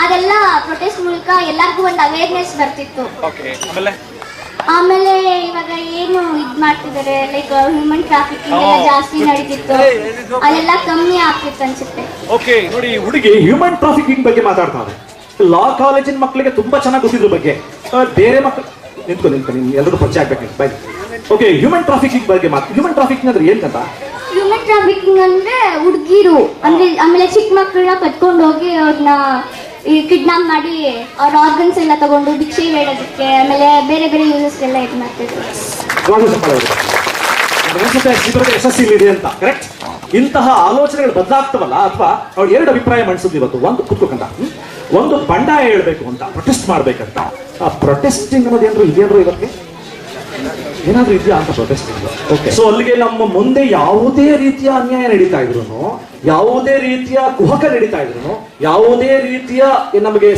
ಅದೆಲ್ಲ ಪ್ರೊಟೆಸ್ಟ್ ಮೂಲಕ ಎಲ್ಲರಿಗೂ ಒಂದು ಅವೇರ್ನೆಸ್ ಬರ್ತಿತ್ತು. ಆಮೇಲೆ ಇವಾಗ ಏನು ಇದ್ ಮಾಡ್ತಿದ್ದಾರೆ, ಲೈಕ್ ಹ್ಯೂಮನ್ ಟ್ರಾಫಿಕಿಂಗ್ ಎಲ್ಲ ಜಾಸ್ತಿ ನಡೀತಿತ್ತು, ಅದೆಲ್ಲ ಕಮ್ಮಿ ಆಗ್ತಿತ್ತು ಅನ್ಸುತ್ತೆ. ಓಕೆ, ನೋಡಿ ಹುಡುಗಿ ಹ್ಯೂಮನ್ ಟ್ರಾಫಿಕಿಂಗ್ ಬಗ್ಗೆ ಮಾತಾಡ್ತಾರೆ. ಲಾ ಕಾಲೇಜಿನ ಮಕ್ಕಳಿಗೆ ತುಂಬಾ ಚೆನ್ನಾಗಿ ಗೊತ್ತಿದ್ರ ಬಗ್ಗೆ. ಬೇರೆ ಮಕ್ಕಳು ನಿಂತ್ಕೊ ಎಲ್ಲರಿಗೂ ಪರಿಚಯ ಆಗ್ಬೇಕು. ಬೈ. ಓಕೆ, ಹ್ಯೂಮನ್ ಟ್ರಾಫಿಕಿಂಗ್ ಬಗ್ಗೆ ಹ್ಯೂಮನ್ ಟ್ರಾಫಿಕಿಂಗ್ ಅಂದ್ರೆ ಏನ್ ಅಂತ? ಹ್ಯೂಮನ್ ಟ್ರಾಫಿಕಿಂಗ್ ಅಂದ್ರೆ ಹುಡುಗಿರು ಅಂದ್ರೆ, ಆಮೇಲೆ ಚಿಕ್ಕ ಮಕ್ಕಳನ್ನ ಕತ್ಕೊಂಡು ಹೋಗಿ ಅವ್ರನ್ನ ಕಿಡ್ನಾಪ್ ಮಾಡಿ ಅವ್ರ ಆರ್ಗನ್ಸ್ ಎಲ್ಲ ತಗೊಂಡು ಭಿಕ್ಷೆ ಬೇಡೋದಕ್ಕೆ, ಆಮೇಲೆ ಬೇರೆ ಬೇರೆ ಯೂಸಸ್ ಎಲ್ಲ ಇದು ಮಾಡ್ತಿದ್ರು. ಯಶಸ್ಸಿದೆ ಅಂತ. ಕರೆಕ್ಟ್. ಇಂತಹ ಆಲೋಚನೆಗಳು ಬದಲಾಗ್ತವಲ್ಲ, ಅಥವಾ ಅವ್ರು 2 ಅಭಿಪ್ರಾಯ ಮಂಡಿಸಿದ್ವಿ ಇವತ್ತು. ಒಂದು ಕುತ್ಕೋಕಂತ, ಒಂದು ಬಂಡಾಯ ಹೇಳ್ಬೇಕು ಅಂತ, ಪ್ರೊಟೆಸ್ಟ್ ಮಾಡ್ಬೇಕಂತ. ಆ ಪ್ರೊಟೆಸ್ಟಿಂಗ್ ಅನ್ನೋದು ಏನಾದ್ರು ಇದೆಯಂದ್ರು ಇವತ್ತಿಗೆ ಏನಾದ್ರೂ ಇದೆಯಾ ಅಂತ ಪ್ರೊಟೆಸ್ಟಿಂಗ್? ಓಕೆ, ಸೊ ಅಲ್ಲಿಗೆ ನಮ್ಮ ಮುಂದೆ ಯಾವುದೇ ರೀತಿಯ ಅನ್ಯಾಯ ನಡೀತಾ ಇದ್ರು, ಯಾವುದೇ ರೀತಿಯ ಕುಹಕ ನಡೀತಾ ಇದ್ರು, ಯಾವುದೇ ರೀತಿಯ ನಮಗೆ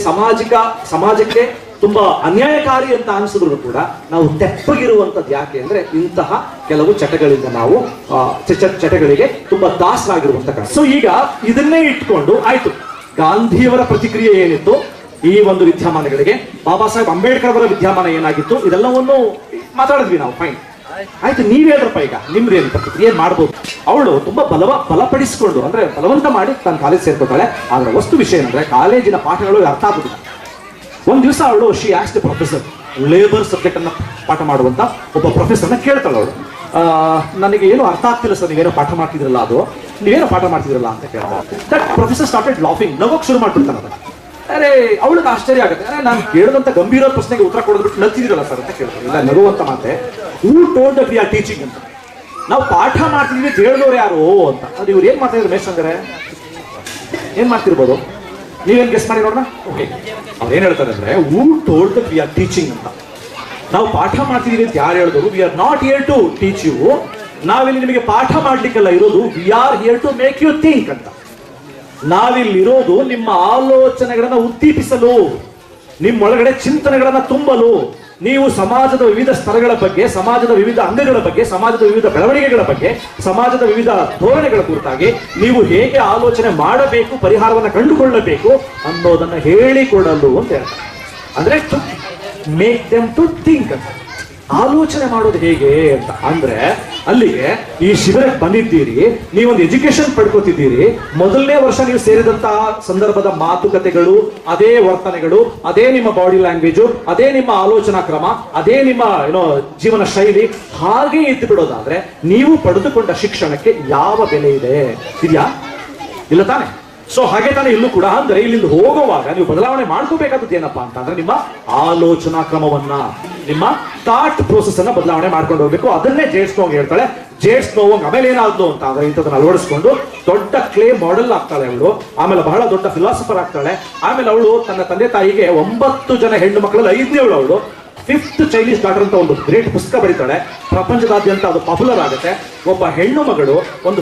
ಸಮಾಜಕ್ಕೆ ತುಂಬಾ ಅನ್ಯಾಯಕಾರಿ ಅಂತ ಅನಿಸಿದ್ರು ಕೂಡ ನಾವು ತೆಪ್ಪಗಿರುವಂತದ್ದು ಯಾಕೆ ಅಂದ್ರೆ ಇಂತಹ ಕೆಲವು ಚಟಗಳಿಂದ ನಾವು ಚಟಗಳಿಗೆ ತುಂಬಾ ದಾಸರಾಗಿರುವಂತ ಕಾರಣ. ಸೊ ಈಗ ಇದನ್ನೇ ಇಟ್ಕೊಂಡು ಆಯ್ತು, ಗಾಂಧಿಯವರ ಪ್ರತಿಕ್ರಿಯೆ ಏನಿತ್ತು ಈ ಒಂದು ವಿದ್ಯಮಾನಗಳಿಗೆ, ಬಾಬಾ ಸಾಹೇಬ್ ಅಂಬೇಡ್ಕರ್ ಅವರ ವಿದ್ಯಮಾನ ಏನಾಗಿತ್ತು, ಇದೆಲ್ಲವನ್ನು ಮಾತಾಡಿದ್ವಿ ನಾವು. ಫೈನ್, ಆಯ್ತು, ನೀವ್ ಹೇಳ್ರಪ್ಪ ಈಗ ನಿಮ್ದೇನು ಪ್ರತಿಕ್ರಿಯೆ ಮಾಡ್ಬೋದು. ಅವಳು ತುಂಬಾ ಬಲಪಡಿಸಿಕೊಂಡು ಅಂದ್ರೆ ಬಲವಂತ ಮಾಡಿ ತನ್ನ ಕಾಲೇಜ್ ಸೇರ್ಕೊತಾಳೆ. ಆದ್ರೆ ವಸ್ತು ವಿಷಯ ಅಂದ್ರೆ ಕಾಲೇಜಿನ ಪಾಠಗಳು ಅರ್ಥ ಆಗುದಿಲ್ಲ. ಒಂದ್ ದಿವಸ ಅವಳು she asked professor, labour subject ಅನ್ನ ಪಾಠ ಮಾಡುವಂತ ಒಬ್ಬ ಪ್ರೊಫೆಸರ್ನ ಕೇಳ್ತಾಳೆ ಅವಳು, ನನಗೆ ಏನು ಅರ್ಥ ಆಗ್ತಿಲ್ಲ ಸರ್, ನೀವೇನೋ ಪಾಠ ಮಾಡ್ತಿದ್ರಲ್ಲ ಅಂತ ಕೇಳ್ತಾರೆ. ದಟ್ ಪ್ರೊಫೆಸರ್ ಸ್ಟಾರ್ಟೆಡ್ ಲಾಫಿಂಗ್, ನಗೋಕ್ ಶುರು ಮಾಡ್ಬಿಡ್ತಾನೆ. ಅರೆ ಅವಳಿಗೆ ಆಶ್ಚರ್ಯ ಆಗುತ್ತೆ, ಅರೆ ನಾನು ಕೇಳಿದಂತ ಗಂಭೀರ ಪ್ರಶ್ನೆಗೆ ಉತ್ತರ ಕೊಡೋದ್ಬಿಟ್ಟು ನಗ್ತಿದ್ರಲ್ಲ ಸರ್ ಅಂತ ಕೇಳ್ತಾರೆ. ಇಲ್ಲ, ನಗುವಂತ ಮಾತೆ, ಹೂ told that we are teaching ಅಂತ. ನಾವು ಪಾಠ ಮಾಡ್ತಿದ್ವಿ ಹೇಳಿದವ್ರು ಯಾರು ಅಂತ. ಅದು ಇವ್ರು ಏನ್ ಮಾಡ್ತಾ ಇದ್ರು ಮೇಷ್ ಅಂದ್ರೆ ಏನ್ ಮಾಡ್ತಿರ್ಬೋದು, ನೀವೇನ್ ಗೆಸ್ ಮಾಡಿ ನೋಡೋಣ. ಓಕೆ, ಅವ್ರು ಏನ್ ಹೇಳ್ತಾರೆ ಅಂದ್ರೆ, who told that we are teaching ಅಂತ. ನಾವು ಪಾಠ ಮಾಡ್ತಿದೀವಿ ಅಂತ ಯಾರು ಹೇಳಿದ್ರು? We are not here to teach you, ನಾವಿಲ್ಲಿ ನಿಮಗೆ ಪಾಠ ಮಾಡ್ಲಿಕ್ಕೆಲ್ಲ ಇರೋದು, we are here to make you think ಅಂತ. ನಾವಿಲ್ಲಿರೋದು ನಿಮ್ಮ ಆಲೋಚನೆಗಳನ್ನ ಉದ್ದೀಪಿಸಲು, ನಿಮ್ಮೊಳಗಡೆ ಚಿಂತನೆಗಳನ್ನ ತುಂಬಲು. ನೀವು ಸಮಾಜದ ವಿವಿಧ ಸ್ತರಗಳ ಬಗ್ಗೆ, ಸಮಾಜದ ವಿವಿಧ ಅಂಗಗಳ ಬಗ್ಗೆ, ಸಮಾಜದ ವಿವಿಧ ಬೆಳವಣಿಗೆಗಳ ಬಗ್ಗೆ, ಸಮಾಜದ ವಿವಿಧ ಧೋರಣೆಗಳ ಕುರಿತಾಗಿ ನೀವು ಹೇಗೆ ಆಲೋಚನೆ ಮಾಡಬೇಕು, ಪರಿಹಾರವನ್ನು ಕಂಡುಕೊಳ್ಳಬೇಕು ಅನ್ನೋದನ್ನ ಹೇಳಿಕೊಡಲು ಅಂತ ಹೇಳ್ತಾರೆ. ಅಂದ್ರೆ to make them to think ಅಂತ. ಆಲೋಚನೆ ಮಾಡೋದು ಹೇಗೆ ಅಂತ ಅಂದ್ರೆ, ಅಲ್ಲಿಗೆ ಈ ಶಿಬಿರಕ್ಕೆ ಬಂದಿದ್ದೀರಿ, ನೀವೊಂದು ಎಜುಕೇಶನ್ ಪಡ್ಕೋತಿದ್ದೀರಿ. ಮೊದಲನೇ ವರ್ಷ ನೀವು ಸೇರಿದಂತಹ ಸಂದರ್ಭದ ಮಾತುಕತೆಗಳು, ಅದೇ ವರ್ತನೆಗಳು, ಅದೇ ನಿಮ್ಮ ಬಾಡಿ ಲ್ಯಾಂಗ್ವೇಜು, ಅದೇ ನಿಮ್ಮ ಆಲೋಚನಾ ಕ್ರಮ, ಅದೇ ನಿಮ್ಮ ಜೀವನ ಶೈಲಿ ಹಾಗೆ ಇದ್ದು ಬಿಡೋದಾದ್ರೆ ನೀವು ಪಡೆದುಕೊಂಡ ಶಿಕ್ಷಣಕ್ಕೆ ಯಾವ ಬೆಲೆ ಇದೆ? ಇದೆಯಾ? ಇಲ್ಲ ತಾನೆ? ಸೊ ಹಾಗೆ ತಾನೇ ಇಲ್ಲೂ ಕೂಡ. ಅಂದ್ರೆ ಇಲ್ಲಿಂದ ಹೋಗುವಾಗ ನೀವು ಬದಲಾವಣೆ ಮಾಡ್ಕೋಬೇಕಾದದ್ದು ಏನಪ್ಪಾ ಅಂತಂದ್ರೆ ನಿಮ್ಮ ಆಲೋಚನಾ ಕ್ರಮವನ್ನ, ನಿಮ್ಮ ಥಾಟ್ ಪ್ರೋಸೆಸ್ ಅನ್ನ ಬದಲಾವಣೆ ಮಾಡ್ಕೊಂಡು ಹೋಗ್ಬೇಕು. ಅದನ್ನೇ ಜೇಡ್ಸ್ನೋಂಗ್ ಹೇಳ್ತಾಳೆ. ಜೇಡ್ಸ್ನೋಂಗ್ ಆಮೇಲೆ ಏನಾದ್ರು ಅಂತ ಅಂದ್ರೆ ಇಂಥದನ್ನ ಅಳವಡಿಸ್ಕೊಂಡು ದೊಡ್ಡ ಕ್ಲೇ ಮಾಡೆಲ್ ಆಗ್ತಾಳೆ ಅವಳು. ಆಮೇಲೆ ಬಹಳ ದೊಡ್ಡ ಫಿಲಾಸಫರ್ ಆಗ್ತಾಳೆ. ಆಮೇಲೆ ಅವಳು ತನ್ನ ತಂದೆ ತಾಯಿಗೆ 9 ಜನ ಹೆಣ್ಣು ಮಕ್ಕಳಲ್ಲಿ 5ನೇವಳು ಅವಳು. 5th ಚೈನೀಸ್ ಡಾಟರ್ ಅಂತ ಒಂದು ಗ್ರೇಟ್ ಪುಸ್ತಕ ಬರೀತಾಳೆ. ಪ್ರಪಂಚದಾದ್ಯಂತ ಅದು ಪಾಪ್ಯುಲರ್ ಆಗುತ್ತೆ. ಒಬ್ಬ ಹೆಣ್ಣು ಮಗಳು ಒಂದು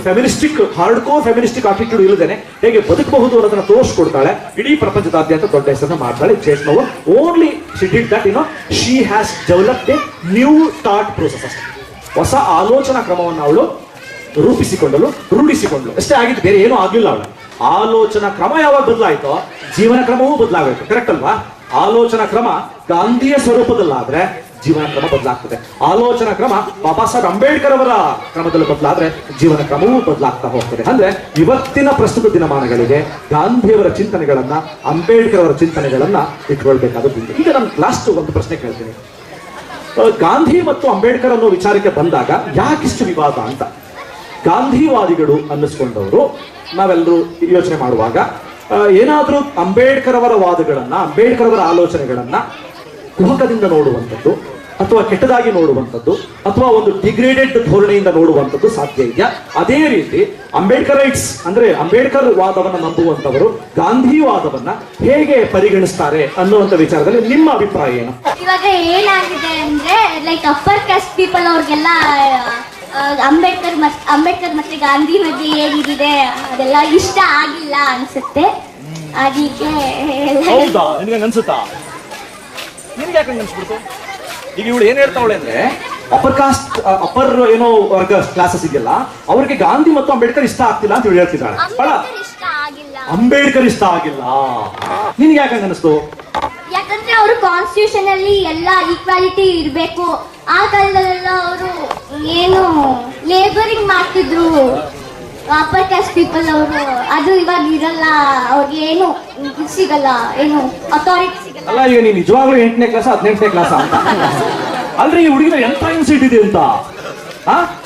ಹಾರ್ಡ್ಕೋರ್ ಫೆಮಿನಿಸ್ಟಿಕ್ ಆಟಿಟ್ಯೂಡ್ ಇಲ್ಲದೇನೆ ಹೇಗೆ ಬದುಕಬಹುದು ಅನ್ನೋದನ್ನ ತೋರಿಸ್ಕೊಡ್ತಾಳೆ. ಇಡೀ ಪ್ರಪಂಚದಾದ್ಯಂತ ದೊಡ್ಡ ಹೆಸರನ್ನ ಮಾಡ್ತಾಳೆ Jade Snow. Only she did that, she has developed a new thought process. ಹೊಸ ಆಲೋಚನಾ ಕ್ರಮವನ್ನು ಅವಳು ರೂಢಿಸಿಕೊಂಡಳು ಅಷ್ಟೇ ಆಗಿದ್ದು, ಬೇರೆ ಏನೂ ಆಗ್ಲಿಲ್ಲ ಅವಳು. ಆಲೋಚನಾ ಕ್ರಮ ಯಾವಾಗ ಬದಲಾಯಿತೋ ಜೀವನ ಕ್ರಮವೂ ಬದಲಾಗಬೇಕು. ಕರೆಕ್ಟ್ ಅಲ್ವಾ? ಆಲೋಚನಾ ಕ್ರಮ ಗಾಂಧಿಯ ಸ್ವರೂಪದಲ್ಲಾದ್ರೆ ಜೀವನ ಕ್ರಮ ಬದಲಾಗ್ತದೆ. ಆಲೋಚನಾ ಕ್ರಮ ಬಾಬಾ ಸಾಹೇಬ್ ಅಂಬೇಡ್ಕರ್ ಅವರ ಕ್ರಮದಲ್ಲಿ ಬದಲಾದ್ರೆ ಜೀವನ ಕ್ರಮವೂ ಬದಲಾಗ್ತಾ ಹೋಗ್ತದೆ. ಅಂದ್ರೆ ಇವತ್ತಿನ ಪ್ರಸ್ತುತ ದಿನಮಾನಗಳಿಗೆ ಗಾಂಧಿಯವರ ಚಿಂತನೆಗಳನ್ನ, ಅಂಬೇಡ್ಕರ್ ಅವರ ಚಿಂತನೆಗಳನ್ನ ಇಟ್ಕೊಳ್ಬೇಕಾಗುತ್ತೆ. ಈಗ ನಾನು ಲಾಸ್ಟ್ ಒಂದು ಪ್ರಶ್ನೆ ಕೇಳ್ತೀನಿ. ಗಾಂಧಿ ಮತ್ತು ಅಂಬೇಡ್ಕರ್ ಅನ್ನೋ ವಿಚಾರಕ್ಕೆ ಬಂದಾಗ ಯಾಕಿಷ್ಟು ವಿವಾದ ಅಂತ ಗಾಂಧಿವಾದಿಗಳು ಅನ್ನಿಸ್ಕೊಂಡವರು ನಾವೆಲ್ಲರೂ ಯೋಚನೆ ಮಾಡುವಾಗ ಏನಾದ್ರೂ ಅಂಬೇಡ್ಕರ್ ಅವರ ವಾದಗಳನ್ನ, ಅಂಬೇಡ್ಕರ್ ಅವರ ಆಲೋಚನೆಗಳನ್ನ ಕುಹಕದಿಂದ ನೋಡುವಂಥದ್ದು ಅಥವಾ ಕೆಟ್ಟದಾಗಿ ನೋಡುವಂಥದ್ದು ಅಥವಾ ಒಂದು ಡಿಗ್ರೇಡೆಡ್ ಧೋರಣೆಯಿಂದ ನೋಡುವಂಥದ್ದು ಸಾಧ್ಯ ಇದೆಯಾ? ಅದೇ ರೀತಿ ಅಂಬೇಡ್ಕರೈಟ್ಸ್ ಅಂದ್ರೆ ಅಂಬೇಡ್ಕರ್ ವಾದವನ್ನ ನಂಬುವಂಥವರು ಗಾಂಧಿ ವಾದವನ್ನ ಹೇಗೆ ಪರಿಗಣಿಸ್ತಾರೆ ಅನ್ನುವಂಥ ವಿಚಾರದಲ್ಲಿ ನಿಮ್ಮ ಅಭಿಪ್ರಾಯ ಏನು? ಇವಾಗ ಏನಾಗಿದೆ ಅಂದ್ರೆ ಲೈಕ್ ಅಪ್ಪರ್ ಕಾಸ್ಟ್ ಪೀಪಲ್ ಅವ್ರಿಗೆಲ್ಲ ಅಂಬೇಡ್ಕರ್ ಮತ್ತೆ ಗಾಂಧಿ ಮಧ್ಯೆ ಏನಿದೆ ಅದೆಲ್ಲ ಇಷ್ಟ ಆಗಿಲ್ಲ ಅನ್ಸುತ್ತೆ. ಅದಕ್ಕೆ ಹೌದಾ? ನಿನಗೆ ಅನ್ಸುತ್ತಾ? ನಿನ್ಗೆ ಯಾಕೆ ಅನ್ಸ್ಬಿಡ್ತು? ಈಗ ಇವಳು ಏನ್ ಹೇಳ್ತಾವಳೆ ಅಂದ್ರೆ ಅಪ್ಪರ್ ಏನೋ ವರ್ಗ ಕ್ಲಾಸಸ್ ಇದೆಯಲ್ಲ ಅವ್ರಿಗೆ ಗಾಂಧಿ ಮತ್ತು ಅಂಬೇಡ್ಕರ್ ಇಷ್ಟ ಆಗ್ತಿಲ್ಲ ಅಂತ ಹೇಳ್ತಿದ್ದಾಳೆ. ಅಂಬೇಡ್ಕರ್ ಇಷ್ಟ ಆಗಿಲ್ಲ. ನಿನ್ಗೆ ಯಾಕೆ ಅನಿಸ್ತು? ಯಾಕಂದ್ರೆ ಅವರು ಕಾನ್ಸ್ಟಿಟ್ಯೂಷನ್ ಅಲ್ಲಿ ಎಲ್ಲ ಈಕ್ವಾಲಿಟಿ ಇರ್ಬೇಕು. ಆ ಕಾಲದಲ್ಲೆಲ್ಲ ಅವರು ಏನು ಲೇಬರಿಂಗ್ ಮಾಡ್ತಿದ್ರು ಅಪ್ಪರ್ ಕಾಸ್ಟ್ ಪೀಪಲ್ ಅವರು. ಅದು ಇವಾಗ ಇರಲ್ಲ, ಅವ್ರಿಗೆ ಏನು ಸಿಗಲ್ಲ, ಏನು ಅಥಾರಿಟಿ ಸಿಗಲ್ಲ. ಅಲ್ಲ, ಈಗ ನೀವು ನಿಜವಾಗ್ಲೂ 8ನೇ ಕ್ಲಾಸ್ 18ನೇ ಕ್ಲಾಸ್ ಅಂತ ಅಲ್ರಿ ಈ ಹುಡುಗಿನ ಎಂತ ಇನ್ಸಿಟ್ ಇದೆ ಅಂತ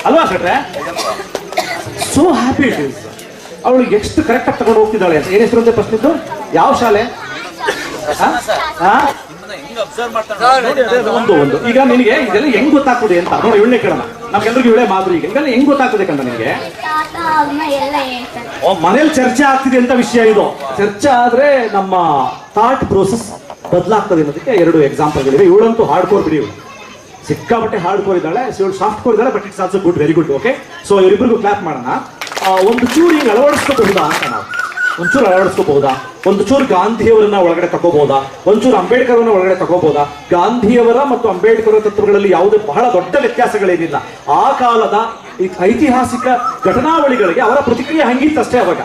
ಅಲ್ವಾ ಸಟ್ರೆ? So happy it is. ಅವಳು ಎಷ್ಟು ಕರೆಕ್ಟ್ ಆಗಿ ತಗೊಂಡು ಹೋಗ್ತಿದ್ದಾಳೆ ಅಂತ. ಏನ್ ಹೆಸರು ಅಂತ ಪ್ರಶ್ನಿದ್ದು? ಯಾವ ಶಾಲೆ? ಒಂದು ಈಗ ನಿನಗೆ ಇದೆಲ್ಲ ಹೆಂಗ್ ಗೊತ್ತಾಗ್ತದೆ ಅಂತ ನೋಡಿ, ಇವಳೇ ಕೇಳೋಣ. ನಮ್ಗೆಲ್ರಿಗೂ ಇವಳೇ ಮಾದ್ರು. ಈಗ ಇದೆಲ್ಲ ಹೆಂಗ್ ಗೊತ್ತಾಗ್ತದೆ ಕಂಡ ನಿನಗೆ? ಮನೇಲಿ ಚರ್ಚೆ ಆಗ್ತಿದೆ ಅಂತ ವಿಷಯ ಇದು. ಚರ್ಚೆ ಆದ್ರೆ ನಮ್ಮ ಥಾಟ್ ಪ್ರೋಸೆಸ್ ಬದಲಾಗ್ತದೆ ಅನ್ನೋದಕ್ಕೆ 2 ಎಕ್ಸಾಂಪಲ್ಗಳಿವೆ. ಇವಳಂತೂ ಹಾರ್ಡ್ ಕೋರ್ ಬಿಡಿ, ಇವಳು ಸಿಕ್ಕಾಪಟ್ಟೆ ಹಾರ್ಡ್ ಕೋರ್ ಇದ್ದಾಳೆ. ಇವಳು ಸಾಫ್ಟ್ ಕೋರ್ ಇದ್ದಾಳೆ, but it's also good, very good. Okay, so ಇವರಿಬ್ಬರಿಗೂ ಕ್ಲಾಪ್ ಮಾಡೋಣ. ಒಂದು ಚೂರು ಹಿಂಗೆ ಅಳವಡಿಸ್ಕೋಬಹುದಾ ಅಂತ ನಾವು ಒಂಚೂರು ಅಳವಡಿಸ್ಕೋಬಹುದಾ? ಒಂದು ಚೂರು ಗಾಂಧಿಯವರನ್ನ ಒಳಗಡೆ ತಗೋಬಹುದಾ? ಒಂಚೂರು ಅಂಬೇಡ್ಕರ್ ಅವರನ್ನ ಒಳಗಡೆ ತಗೋಬಹುದಾ? ಗಾಂಧಿಯವರ ಮತ್ತು ಅಂಬೇಡ್ಕರ್ ತತ್ವಗಳಲ್ಲಿ ಯಾವುದೇ ಬಹಳ ದೊಡ್ಡ ವ್ಯತ್ಯಾಸಗಳೇನಿಲ್ಲ. ಆ ಕಾಲದ ಐತಿಹಾಸಿಕ ಘಟನಾವಳಿಗಳಿಗೆ ಅವರ ಪ್ರತಿಕ್ರಿಯೆ ಹಂಗಿತ್ತಷ್ಟೇ ಅವಾಗ.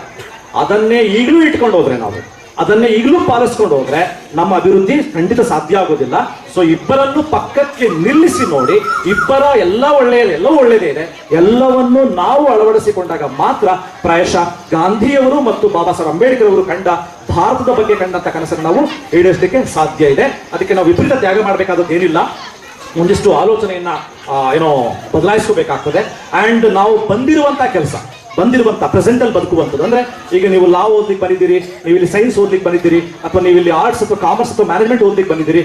ಅದನ್ನೇ ಈಗಲೂ ಇಟ್ಕೊಂಡು ಹೋದ್ರೆ, ನಾವು ಅದನ್ನೇ ಈಗಲೂ ಪಾಲಿಸ್ಕೊಂಡು ಹೋದ್ರೆ ನಮ್ಮ ಅಭಿವೃದ್ಧಿ ಖಂಡಿತ ಸಾಧ್ಯ ಆಗೋದಿಲ್ಲ. ಸೊ ಇಬ್ಬರನ್ನು ಪಕ್ಕಕ್ಕೆ ನಿಲ್ಲಿಸಿ ನೋಡಿ, ಇಬ್ಬರ ಎಲ್ಲ ಒಳ್ಳೆಯದೇ ಇದೆ, ಎಲ್ಲವನ್ನೂ ನಾವು ಅಳವಡಿಸಿಕೊಂಡಾಗ ಮಾತ್ರ ಪ್ರಾಯಶಃ ಗಾಂಧಿಯವರು ಮತ್ತು ಬಾಬಾ ಸಾಹೇಬ್ ಅಂಬೇಡ್ಕರ್ ಅವರು ಕಂಡ ಭಾರತದ ಬಗ್ಗೆ ಕಂಡಂತ ಕನಸನ್ನು ನಾವು ಈಡೇರಿಸಲಿಕ್ಕೆ ಸಾಧ್ಯ ಇದೆ. ಅದಕ್ಕೆ ನಾವು ವಿಪರೀತ ತ್ಯಾಗ ಮಾಡಬೇಕಾದದ್ದು ಏನಿಲ್ಲ. ಒಂದಿಷ್ಟು ಆಲೋಚನೆಯನ್ನ ಬದಲಾಯಿಸ್ಕೋಬೇಕಾಗ್ತದೆ. ಅಂಡ್ ನಾವು ಬಂದಿರುವಂತ ಪ್ರೆಸೆಂಟ್ ಅಲ್ಲಿ ಬದುಕುವಂಥದ್ದು. ಅಂದ್ರೆ ಈಗ ನೀವು ಲಾ ಓದ್ಲಿಕ್ಕೆ ಬಂದಿದ್ದೀರಿ, ನೀವು ಇಲ್ಲಿ ಸೈನ್ಸ್ ಓದ್ಲಿಕ್ಕೆ ಬಂದಿದ್ದೀರಿ, ಅಥವಾ ನೀವು ಇಲ್ಲಿ ಆರ್ಟ್ಸ್ ಅಥವಾ ಕಾಮರ್ಸ್ ಅಥವಾ ಮ್ಯಾನೇಜ್ಮೆಂಟ್ ಓದ್ಲಿಕ್ಕೆ ಬಂದಿದ್ದೀರಿ.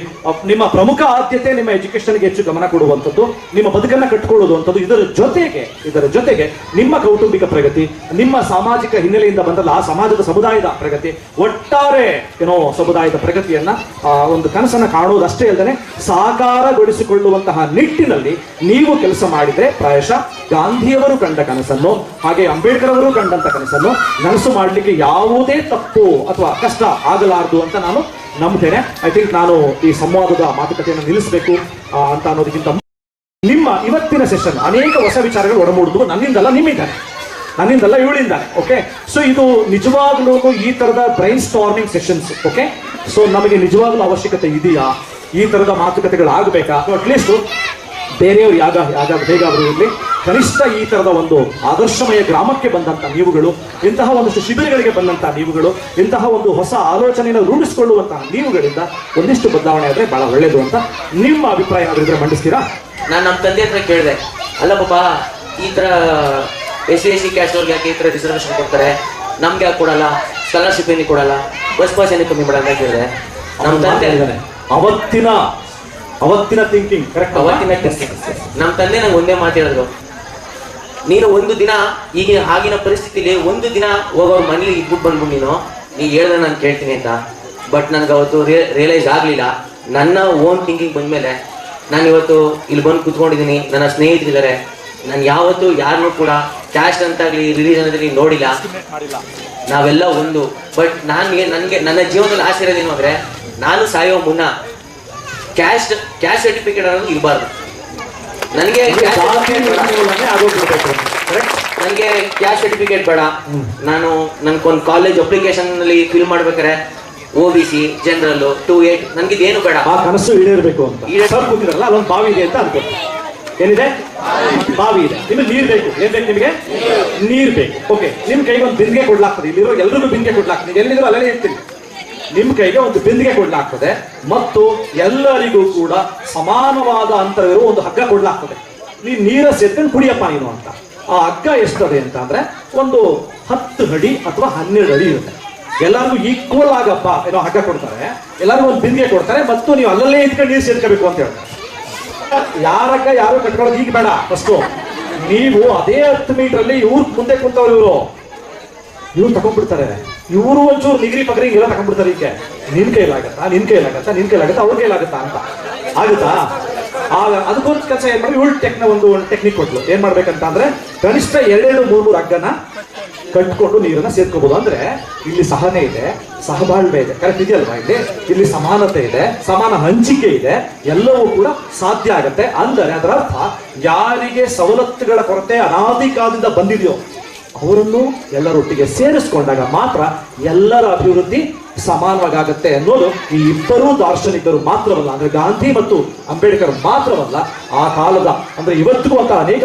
ನಿಮ್ಮ ಪ್ರಮುಖ ಆದ್ಯತೆ ನಿಮ್ಮ ಎಜುಕೇಶನ್ಗೆ ಹೆಚ್ಚು ಗಮನ ಕೊಡುವಂಥದ್ದು, ನಿಮ್ಮ ಬದುಕನ್ನ ಕಟ್ಟಿಕೊಳ್ಳುವಂಥದ್ದು. ಇದರ ಜೊತೆಗೆ ನಿಮ್ಮ ಕೌಟುಂಬಿಕ ಪ್ರಗತಿ, ನಿಮ್ಮ ಸಾಮಾಜಿಕ ಹಿನ್ನೆಲೆಯಿಂದ ಬಂದಲ್ಲ ಆ ಸಮಾಜದ ಸಮುದಾಯದ ಪ್ರಗತಿ, ಒಟ್ಟಾರೆ ಸಮುದಾಯದ ಪ್ರಗತಿಯನ್ನ ಒಂದು ಕನಸನ್ನ ಕಾಣುವುದಷ್ಟೇ ಅಲ್ಲದೆ ಸಾಕಾರಗೊಳಿಸಿಕೊಳ್ಳುವಂತಹ ನಿಟ್ಟಿನಲ್ಲಿ ನೀವು ಕೆಲಸ ಮಾಡಿದ್ರೆ ಪ್ರಾಯಶಃ ಗಾಂಧಿಯವರು ಕಂಡ ಕನಸನ್ನು ಹಾಗೆ ಅಂಬೇಡ್ಕರ್ ಅವರು ಕಂಡಂತ ಕನಸನ್ನು ನನಸು ಮಾಡಲಿಕ್ಕೆ ಯಾವುದೇ ತಪ್ಪು ಅಥವಾ ಕಷ್ಟ ಆಗಲಾರದು ಅಂತ ನಾನು ನಂಬುತ್ತೇನೆ. ಐ ಥಿಂಕ್ ನಾನು ಈ ಸಂವಾದದ ಮಾತುಕತೆಯನ್ನು ನಿಲ್ಲಿಸಬೇಕು ಅಂತ ಅನ್ನೋದಕ್ಕಿಂತ ನಿಮ್ಮ ಇವತ್ತಿನ ಸೆಷನ್ ಅನೇಕ ಹೊಸ ವಿಚಾರಗಳು ಒಡಮೂಡುದು ನನ್ನಿಂದಲ್ಲ ಇವಳಿಂದಾನೆ. ಓಕೆ, ಸೊ ಇದು ನಿಜವಾಗ್ಲೂ ಈ ತರದ brain storming sessions. Okay, so ನಮಗೆ ನಿಜವಾಗ್ಲೂ ಅವಶ್ಯಕತೆ ಇದೆಯಾ? ಈ ತರದ ಮಾತುಕತೆಗಳಾಗಬೇಕಾ? ಅಟ್ಲೀಸ್ಟ್ ಬೇರೆಯವರು ಹೇಗಾದರೂ ಇರಲಿ, ಕನಿಷ್ಠ ಈ ತರದ ಒಂದು ಆದರ್ಶಮಯ ಗ್ರಾಮಕ್ಕೆ ಬಂದಂತ ನೀವುಗಳು, ಇಂತಹ ಒಂದಷ್ಟು ಶಿಬಿರಗಳಿಗೆ ಬಂದಂತ ನೀವುಗಳು, ಇಂತಹ ಒಂದು ಹೊಸ ಆಲೋಚನೆಯನ್ನು ರೂಢಿಸಿಕೊಳ್ಳುವಂತಹ ನೀವುಗಳಿಂದ ಒಂದಿಷ್ಟು ಬದಲಾವಣೆ ಆದ್ರೆ ಬಹಳ ಒಳ್ಳೇದು ಅಂತ ನಿಮ್ಮ ಅಭಿಪ್ರಾಯ ಏನಾದ್ರೂ ಮಂಡಿಸ್ತೀರಾ? ನಾನು ನಮ್ಮ ತಂದೆ ಹತ್ರ ಕೇಳಿದೆ, ಅಲ್ಲ ಪಾಪ ಈ ತರ SC ಕ್ಯಾಸ್ಟ್ ಅವ್ರಿಗೆ ಯಾಕೆ ಈ ತರ ರಿಸರ್ವೇಶನ್ ಕೊಡ್ತಾರೆ, ನಮ್ಗೆ ಯಾಕೆ ಕೊಡಲ್ಲ? ಸ್ಕಾಲರ್ಶಿಪ್ ಏನಕ್ಕೆ ಕೊಡಲ್ಲ, ಬಸ್ ಪಾಸ್ ಏನಕ್ಕೆ ಕಮ್ಮಿ ಮಾಡಲ್ಲ ಅಂತ ಕೇಳಿದೆ. ನಮ್ಮ ತಂದೆ ಅವತ್ತಿನ ಥಿಂಕಿಂಗ್ ಕರೆಕ್ಟ್. ನಮ್ಮ ತಂದೆ ನಂಗೆ ಒಂದೇ ಮಾತು ಹೇಳಿದ್ರು, ನೀನು ಒಂದು ದಿನ ಈಗ ಆಗಿನ ಪರಿಸ್ಥಿತಿಲಿ ಒಂದು ದಿನ ಹೋಗೋರು ಮನೇಲಿ ಇದ್ಬಿಟ್ಟು ಬಂದ್ಬಿಟ್ಟು ನೀನು ಹೇಳಿದ್ರೆ ನಾನು ಕೇಳ್ತೀನಿ ಅಂತ. ಬಟ್ ನನಗೆ ಅವತ್ತು ರಿಯಲೈಸ್ ಆಗಲಿಲ್ಲ. ನನ್ನ ಓನ್ ಥಿಂಕಿಂಗ್ ಬಂದಮೇಲೆ ನಾನು ಇವತ್ತು ಇಲ್ಲಿ ಬಂದು ಕೂತ್ಕೊಂಡಿದ್ದೀನಿ. ನನ್ನ ಸ್ನೇಹಿತರಿದ್ದಾರೆ. ನಾನು ಯಾವತ್ತೂ ಯಾರನ್ನೂ ಕೂಡ ಕ್ಯಾಸ್ಟ್ ಅಂತಾಗಲಿ ರಿಲಿಜನ್ ಅಂತಲ್ಲಿ ನೋಡಿಲ್ಲ. ನಾವೆಲ್ಲ ಒಂದು. ಬಟ್ ನನಗೆ ನನ್ನ ಜೀವನದಲ್ಲಿ ಆಸೆ ಇರೋದೇನು ಅಂದರೆ, ನಾನು ಸಾಯೋ ಮುನ್ನ ಕ್ಯಾಸ್ಟ್ ಸರ್ಟಿಫಿಕೇಟ್ ಅನ್ನೋದು ಇರಬಾರ್ದು. ನನಗೆ ಕ್ಯಾಸ್ಟ್ ಸರ್ಟಿಫಿಕೇಟ್ ಬೇಡ. ನಾನು ನನ್ಗೊಂದು ಕಾಲೇಜ್ ಅಪ್ಲಿಕೇಶನ್ ನಲ್ಲಿ ಫಿಲ್ ಮಾಡ್ಬೇಕಾರೆ OBC ಜನರಲ್ 2-8 ನನಗಿದೇನು ಬೇಡ. ಆ ಕನಸು ಈಡೇರಬೇಕು ಅಂತ ಸರ್ ಕೂತಿರಲ್ಲ, ಅಲ್ಲೊಂದು ಬಾವಿ ಇದೆ ಅಂತ ಅನ್ಕೋ. ಏನಿದೆ? ಬಾವಿ ಇದೆ. ನಿಮಗೆ ನೀರು ಬೇಕು. ಏನ್ ಬೇಕು ನಿಮಗೆ? ನೀರು ಬೇಕು. ಓಕೆ, ನಿಮ್ ಕೈಗೆ ಒಂದು ಬಿಂದಿಗೆ ಕೊಡ್ಲಾಗ್ತದೆ. ಇಲ್ಲಿರೋ ಎಲ್ರಿಗೂ ಬಿಂದಿಗೆ ಕೊಡ್ಲಾಗ್ತದೆ. ನೀವು ಎಲ್ಲಿದ್ರು ಅಲ್ಲೇ ಇರ್ತೀನಿ. ನಿಮ್ ಕೈಗೆ ಒಂದು ಬಿಂದಿಗೆ ಕೊಡ್ಲಾಗ್ತದೆ ಮತ್ತು ಎಲ್ಲರಿಗೂ ಕೂಡ ಸಮಾನವಾದ ಅಂತರವಿರುವ ಒಂದು ಹಗ್ಗ ಕೊಡ್ಲಾಗ್ತದೆ. ನೀನ್ ನೀರ ಸೇರ್ಕೊಂಡು ಕುಡಿಯಪ್ಪ ನೀನು ಅಂತ. ಆ ಹಗ್ಗ ಎಷ್ಟದೆ ಅಂತ ಅಂದ್ರೆ ಒಂದು 10 ಅಡಿ ಅಥವಾ 12 ಅಡಿ ಇರುತ್ತೆ. ಎಲ್ಲರಿಗೂ ಈಕ್ವಲ್ ಆಗಪ್ಪ ಏನೋ ಹಗ್ಗ ಕೊಡ್ತಾರೆ. ಎಲ್ಲರಿಗೂ ಒಂದು ಬಿಂದಿಗೆ ಕೊಡ್ತಾರೆ ಮತ್ತು ನೀವು ಅಲ್ಲಲ್ಲೇ ಇದ್ಕೊಂಡು ನೀರು ಸೇರ್ಕೋಬೇಕು ಅಂತ ಹೇಳ್ತಾರೆ. ಯಾರಕ್ಕ ಯಾರು ಕಟ್ಕೊಳ್ಳೋದು ಈಗ ಬೇಡ. ಫಸ್ಟು ನೀವು ಅದೇ 10 ಮೀಟರ್ ಇವ್ರ ಮುಂದೆ ಕುಂತವ್ರು ಇವ್ರು ತಗೊಂಡ್ಬಿಡ್ತಾರೆ. ಇವರು ಒಂಚೂರು ನಿಗ್ರಿ ಪಗ್ರಿ ಎಲ್ಲ ತಗೊಂಡ್ಬಿಡ್ತಾರೆ. ಈಗ ನಿನ್ ಕೈಲಾಗತ್ತಾ ಅವ್ರ ಕೈಲಾಗತ್ತಾ ಅಂತ ಆಗುತ್ತಾ? ಆಗ ಅದಕ್ಕೊಂದು ಕೆಲಸ ಏನ್ ಮಾಡಿ, ಇವಳು ಒಂದು ಟೆಕ್ನಿಕ್ ಕೊಟ್ಲು. ಏನ್ ಮಾಡ್ಬೇಕಂತ ಅಂದ್ರೆ, ಕನಿಷ್ಠ 2-3 ಹಗ್ಗನ ಕಟ್ಕೊಂಡು ನೀರನ್ನ ಸೇರ್ಕೋಬಹುದು. ಅಂದ್ರೆ ಇಲ್ಲಿ ಸಹನೆ ಇದೆ, ಸಹಬಾಳ್ವೆ ಇದೆ. ಕರೆಕ್ಟ್ ಇದೆಯಲ್ವಾ? ಇಲ್ಲಿ ಸಮಾನತೆ ಇದೆ, ಸಮಾನ ಹಂಚಿಕೆ ಇದೆ, ಎಲ್ಲವೂ ಕೂಡ ಸಾಧ್ಯ ಆಗತ್ತೆ. ಅಂದರೆ ಅದರ ಅರ್ಥ, ಯಾರಿಗೆ ಸವಲತ್ತುಗಳ ಕೊರತೆ ಅನಾದಿ ಕಾಲದಿಂದ ಬಂದಿದೆಯೋ ಅವರನ್ನು ಎಲ್ಲರೊಟ್ಟಿಗೆ ಸೇರಿಸ್ಕೊಂಡಾಗ ಮಾತ್ರ ಎಲ್ಲರ ಅಭಿವೃದ್ಧಿ ಸಮಾನವಾಗತ್ತೆ ಅನ್ನೋದು ಈ ಇಬ್ಬರೂ ದಾರ್ಶನಿಕರು ಮಾತ್ರವಲ್ಲ, ಅಂದ್ರೆ ಗಾಂಧಿ ಮತ್ತು ಅಂಬೇಡ್ಕರ್ ಮಾತ್ರವಲ್ಲ, ಆ ಕಾಲದ ಅಂದ್ರೆ ಇವತ್ತಿಗೂ ಅಂತ ಅನೇಕ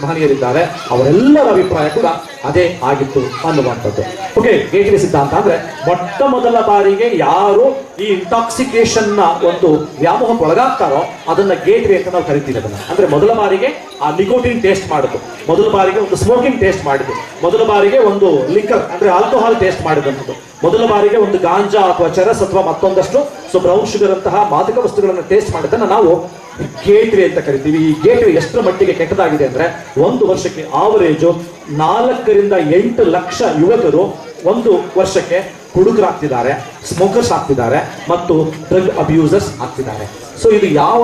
ಮಹನೀಯರಿದ್ದಾರೆ. ಅವರೆಲ್ಲರ ಅಭಿಪ್ರಾಯ ಕೂಡ ಅದೇ ಆಗಿತ್ತು ಅನ್ನುವಂಥದ್ದು. ಓಕೆ, ಗೇಟ್ವೇ ಸಿದ್ಧಾಂತ ಅಂದ್ರೆ ಮೊಟ್ಟ ಮೊದಲ ಬಾರಿಗೆ ಯಾರು ಈ ಇಂಟಾಕ್ಸಿಕೇಶನ್ ನ ಒಂದು ವ್ಯಾಮೋಹಕ್ಕೆ ಒಳಗಾಗ್ತಾರೋ ಅದನ್ನ ಗೇಟ್ವೇ ಅಂತ ನಾವು ಕರಿತೀವಿ. ಅದನ್ನ ಅಂದ್ರೆ ಮೊದಲ ಬಾರಿಗೆ ಆ ನಿಕೋಟಿನ್ ಟೇಸ್ಟ್ ಮಾಡುದು, ಮೊದಲ ಬಾರಿಗೆ ಒಂದು ಸ್ಮೋಕಿಂಗ್ ಟೇಸ್ಟ್ ಮಾಡಿದ್ದು, ಮೊದಲ ಬಾರಿಗೆ ಒಂದು ಲಿಕ್ಕರ್ ಅಂದ್ರೆ ಆಲ್ಕೋಹಾಲ್ ಟೇಸ್ಟ್ ಮಾಡಿದಂಥದ್ದು, ಮೊದಲ ಬಾರಿಗೆ ಒಂದು ಗಾಂಜಾ ಅಥವಾ ಚರಸ್ ಅಥವಾ ಮತ್ತೊಂದಷ್ಟು ಬ್ರೌನ್ ಶುಗರ್ ಅಂತಹ ಮಾದಕ ವಸ್ತುಗಳನ್ನು ಟೇಸ್ಟ್ ಮಾಡಿದ್ದನ್ನ ನಾವು ಗೇಟ್ವೇ ಅಂತ ಕರಿತೀವಿ. ಈ ಗೇಟ್ವೇ ಎಷ್ಟರ ಮಟ್ಟಿಗೆ ಕೆಟ್ಟದಾಗಿದೆ ಅಂದ್ರೆ, ಒಂದು ವರ್ಷಕ್ಕೆ ಆವರೇಜು 4 ರಿಂದ 8 ಲಕ್ಷ ಯುವಕರು ಒಂದು ವರ್ಷಕ್ಕೆ ಹುಡುಗರಾಗ್ತಿದ್ದಾರೆ, ಸ್ಮೋಕರ್ಸ್ ಆಗ್ತಿದ್ದಾರೆ ಮತ್ತು ಡ್ರಗ್ ಅಬ್ಯೂಸರ್ಸ್ ಆಗ್ತಿದ್ದಾರೆ. ಸೊ ಇದು ಯಾವ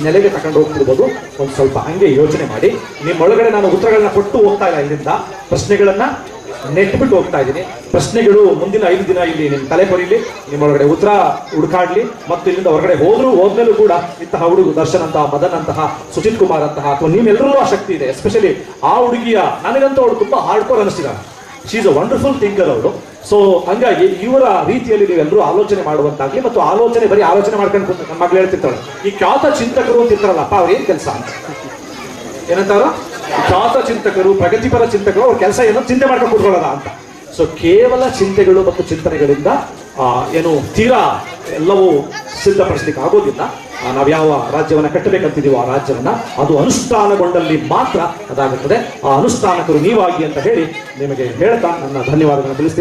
ನೆಲೆಗೆ ತಗೊಂಡು ಹೋಗ್ತಿರ್ಬೋದು ಒಂದು ಸ್ವಲ್ಪ ಹಂಗೆ ಯೋಚನೆ ಮಾಡಿ. ನಿಮ್ಮೊಳಗಡೆ ನಾನು ಉತ್ತರಗಳನ್ನ ಕೊಟ್ಟು ಹೋಗ್ತಾ ಇಲ್ಲ, ಇಲ್ಲಿಂದ ಪ್ರಶ್ನೆಗಳನ್ನ ನೆಟ್ಬಿಟ್ಟು ಹೋಗ್ತಾ ಇದ್ದೀನಿ. ಪ್ರಶ್ನೆಗಳು ಮುಂದಿನ 5 ದಿನ ಇಲ್ಲಿ ನಿಮ್ಮ ತಲೆ ಕೊರಿಲಿ, ನಿಮ್ಮೊಳಗಡೆ ಉತ್ತರ ಹುಡುಕಾಡ್ಲಿ. ಮತ್ತು ಇಲ್ಲಿಂದ ಹೊರಗಡೆ ಹೋದ್ಮೇಲೂ ಕೂಡ ಇಂತಹ ಹುಡುಗ ದರ್ಶನ್ ಅಂತಹ, ಮದನ್ ಅಂತಹ, ಸುಜಿತ್ ಕುಮಾರ್ ಅಂತಹ ಅಥವಾ ನೀವೆಲ್ಲರೂ ಆ ಶಕ್ತಿ ಇದೆ. ಎಸ್ಪೆಷಲಿ ಆ ಹುಡುಗಿಯ, ನನಗಂತೂ ಅವಳು ತುಂಬಾ ಹಾರ್ಡ್ಕೋರ್ ಅನಿಸ್ತಿದ್ದಾರೆ. She is a wonderful thinker ಅವಳು. ಸೊ ಹಂಗಾಗಿ ಇವರ ರೀತಿಯಲ್ಲಿ ನೀವೆಲ್ಲರೂ ಆಲೋಚನೆ ಮಾಡುವಂತಾಗ್ಲಿ. ಮತ್ತು ಆಲೋಚನೆ ಬರೀ ಆಲೋಚನೆ ಮಾಡ್ಕೊಂಡು ಕೂತ ನಮ್ಮ ಮಗಳು ಹೇಳ್ತಿರ್ತಾಳೆ, ಈ ಖ್ಯಾತ ಚಿಂತಕರು ಅಂತ ಇರ್ತಾರಲ್ಲಪ್ಪ, ಅವ್ರ ಏನ್ ಕೆಲಸ ಅಂತ ಏನಂತಾರ? ಖ್ಯಾತ ಚಿಂತಕರು, ಪ್ರಗತಿಪರ ಚಿಂತಕರು, ಅವ್ರ ಕೆಲಸ ಏನೋ ಚಿಂತೆ ಮಾಡ್ಕೊಂಡು ಕೂತ್ಕೊಳ್ಳೋದ ಅಂತ. ಸೊ ಕೇವಲ ಚಿಂತೆಗಳು ಮತ್ತು ಚಿಂತನೆಗಳಿಂದ ಏನು ತೀರಾ ಎಲ್ಲವೂ ಸಿದ್ಧಪಡಿಸ್ಲಿಕ್ಕೆ ಆಗೋದಿಲ್ಲ. ನಾವ್ಯಾವ ರಾಜ್ಯವನ್ನ ಕಟ್ಟಬೇಕಂತಿದೀವೋ ಆ ರಾಜ್ಯವನ್ನ ಅದು ಅನುಷ್ಠಾನಗೊಂಡಲ್ಲಿ ಮಾತ್ರ ಅದಾಗುತ್ತದೆ. ಆ ಅನುಷ್ಠಾನಕರು ನೀವಾಗಿ ಅಂತ ಹೇಳಿ ನಿಮಗೆ ಹೇಳ್ತಾ ನನ್ನ ಧನ್ಯವಾದಗಳನ್ನು ತಿಳಿಸ್ತೀನಿ.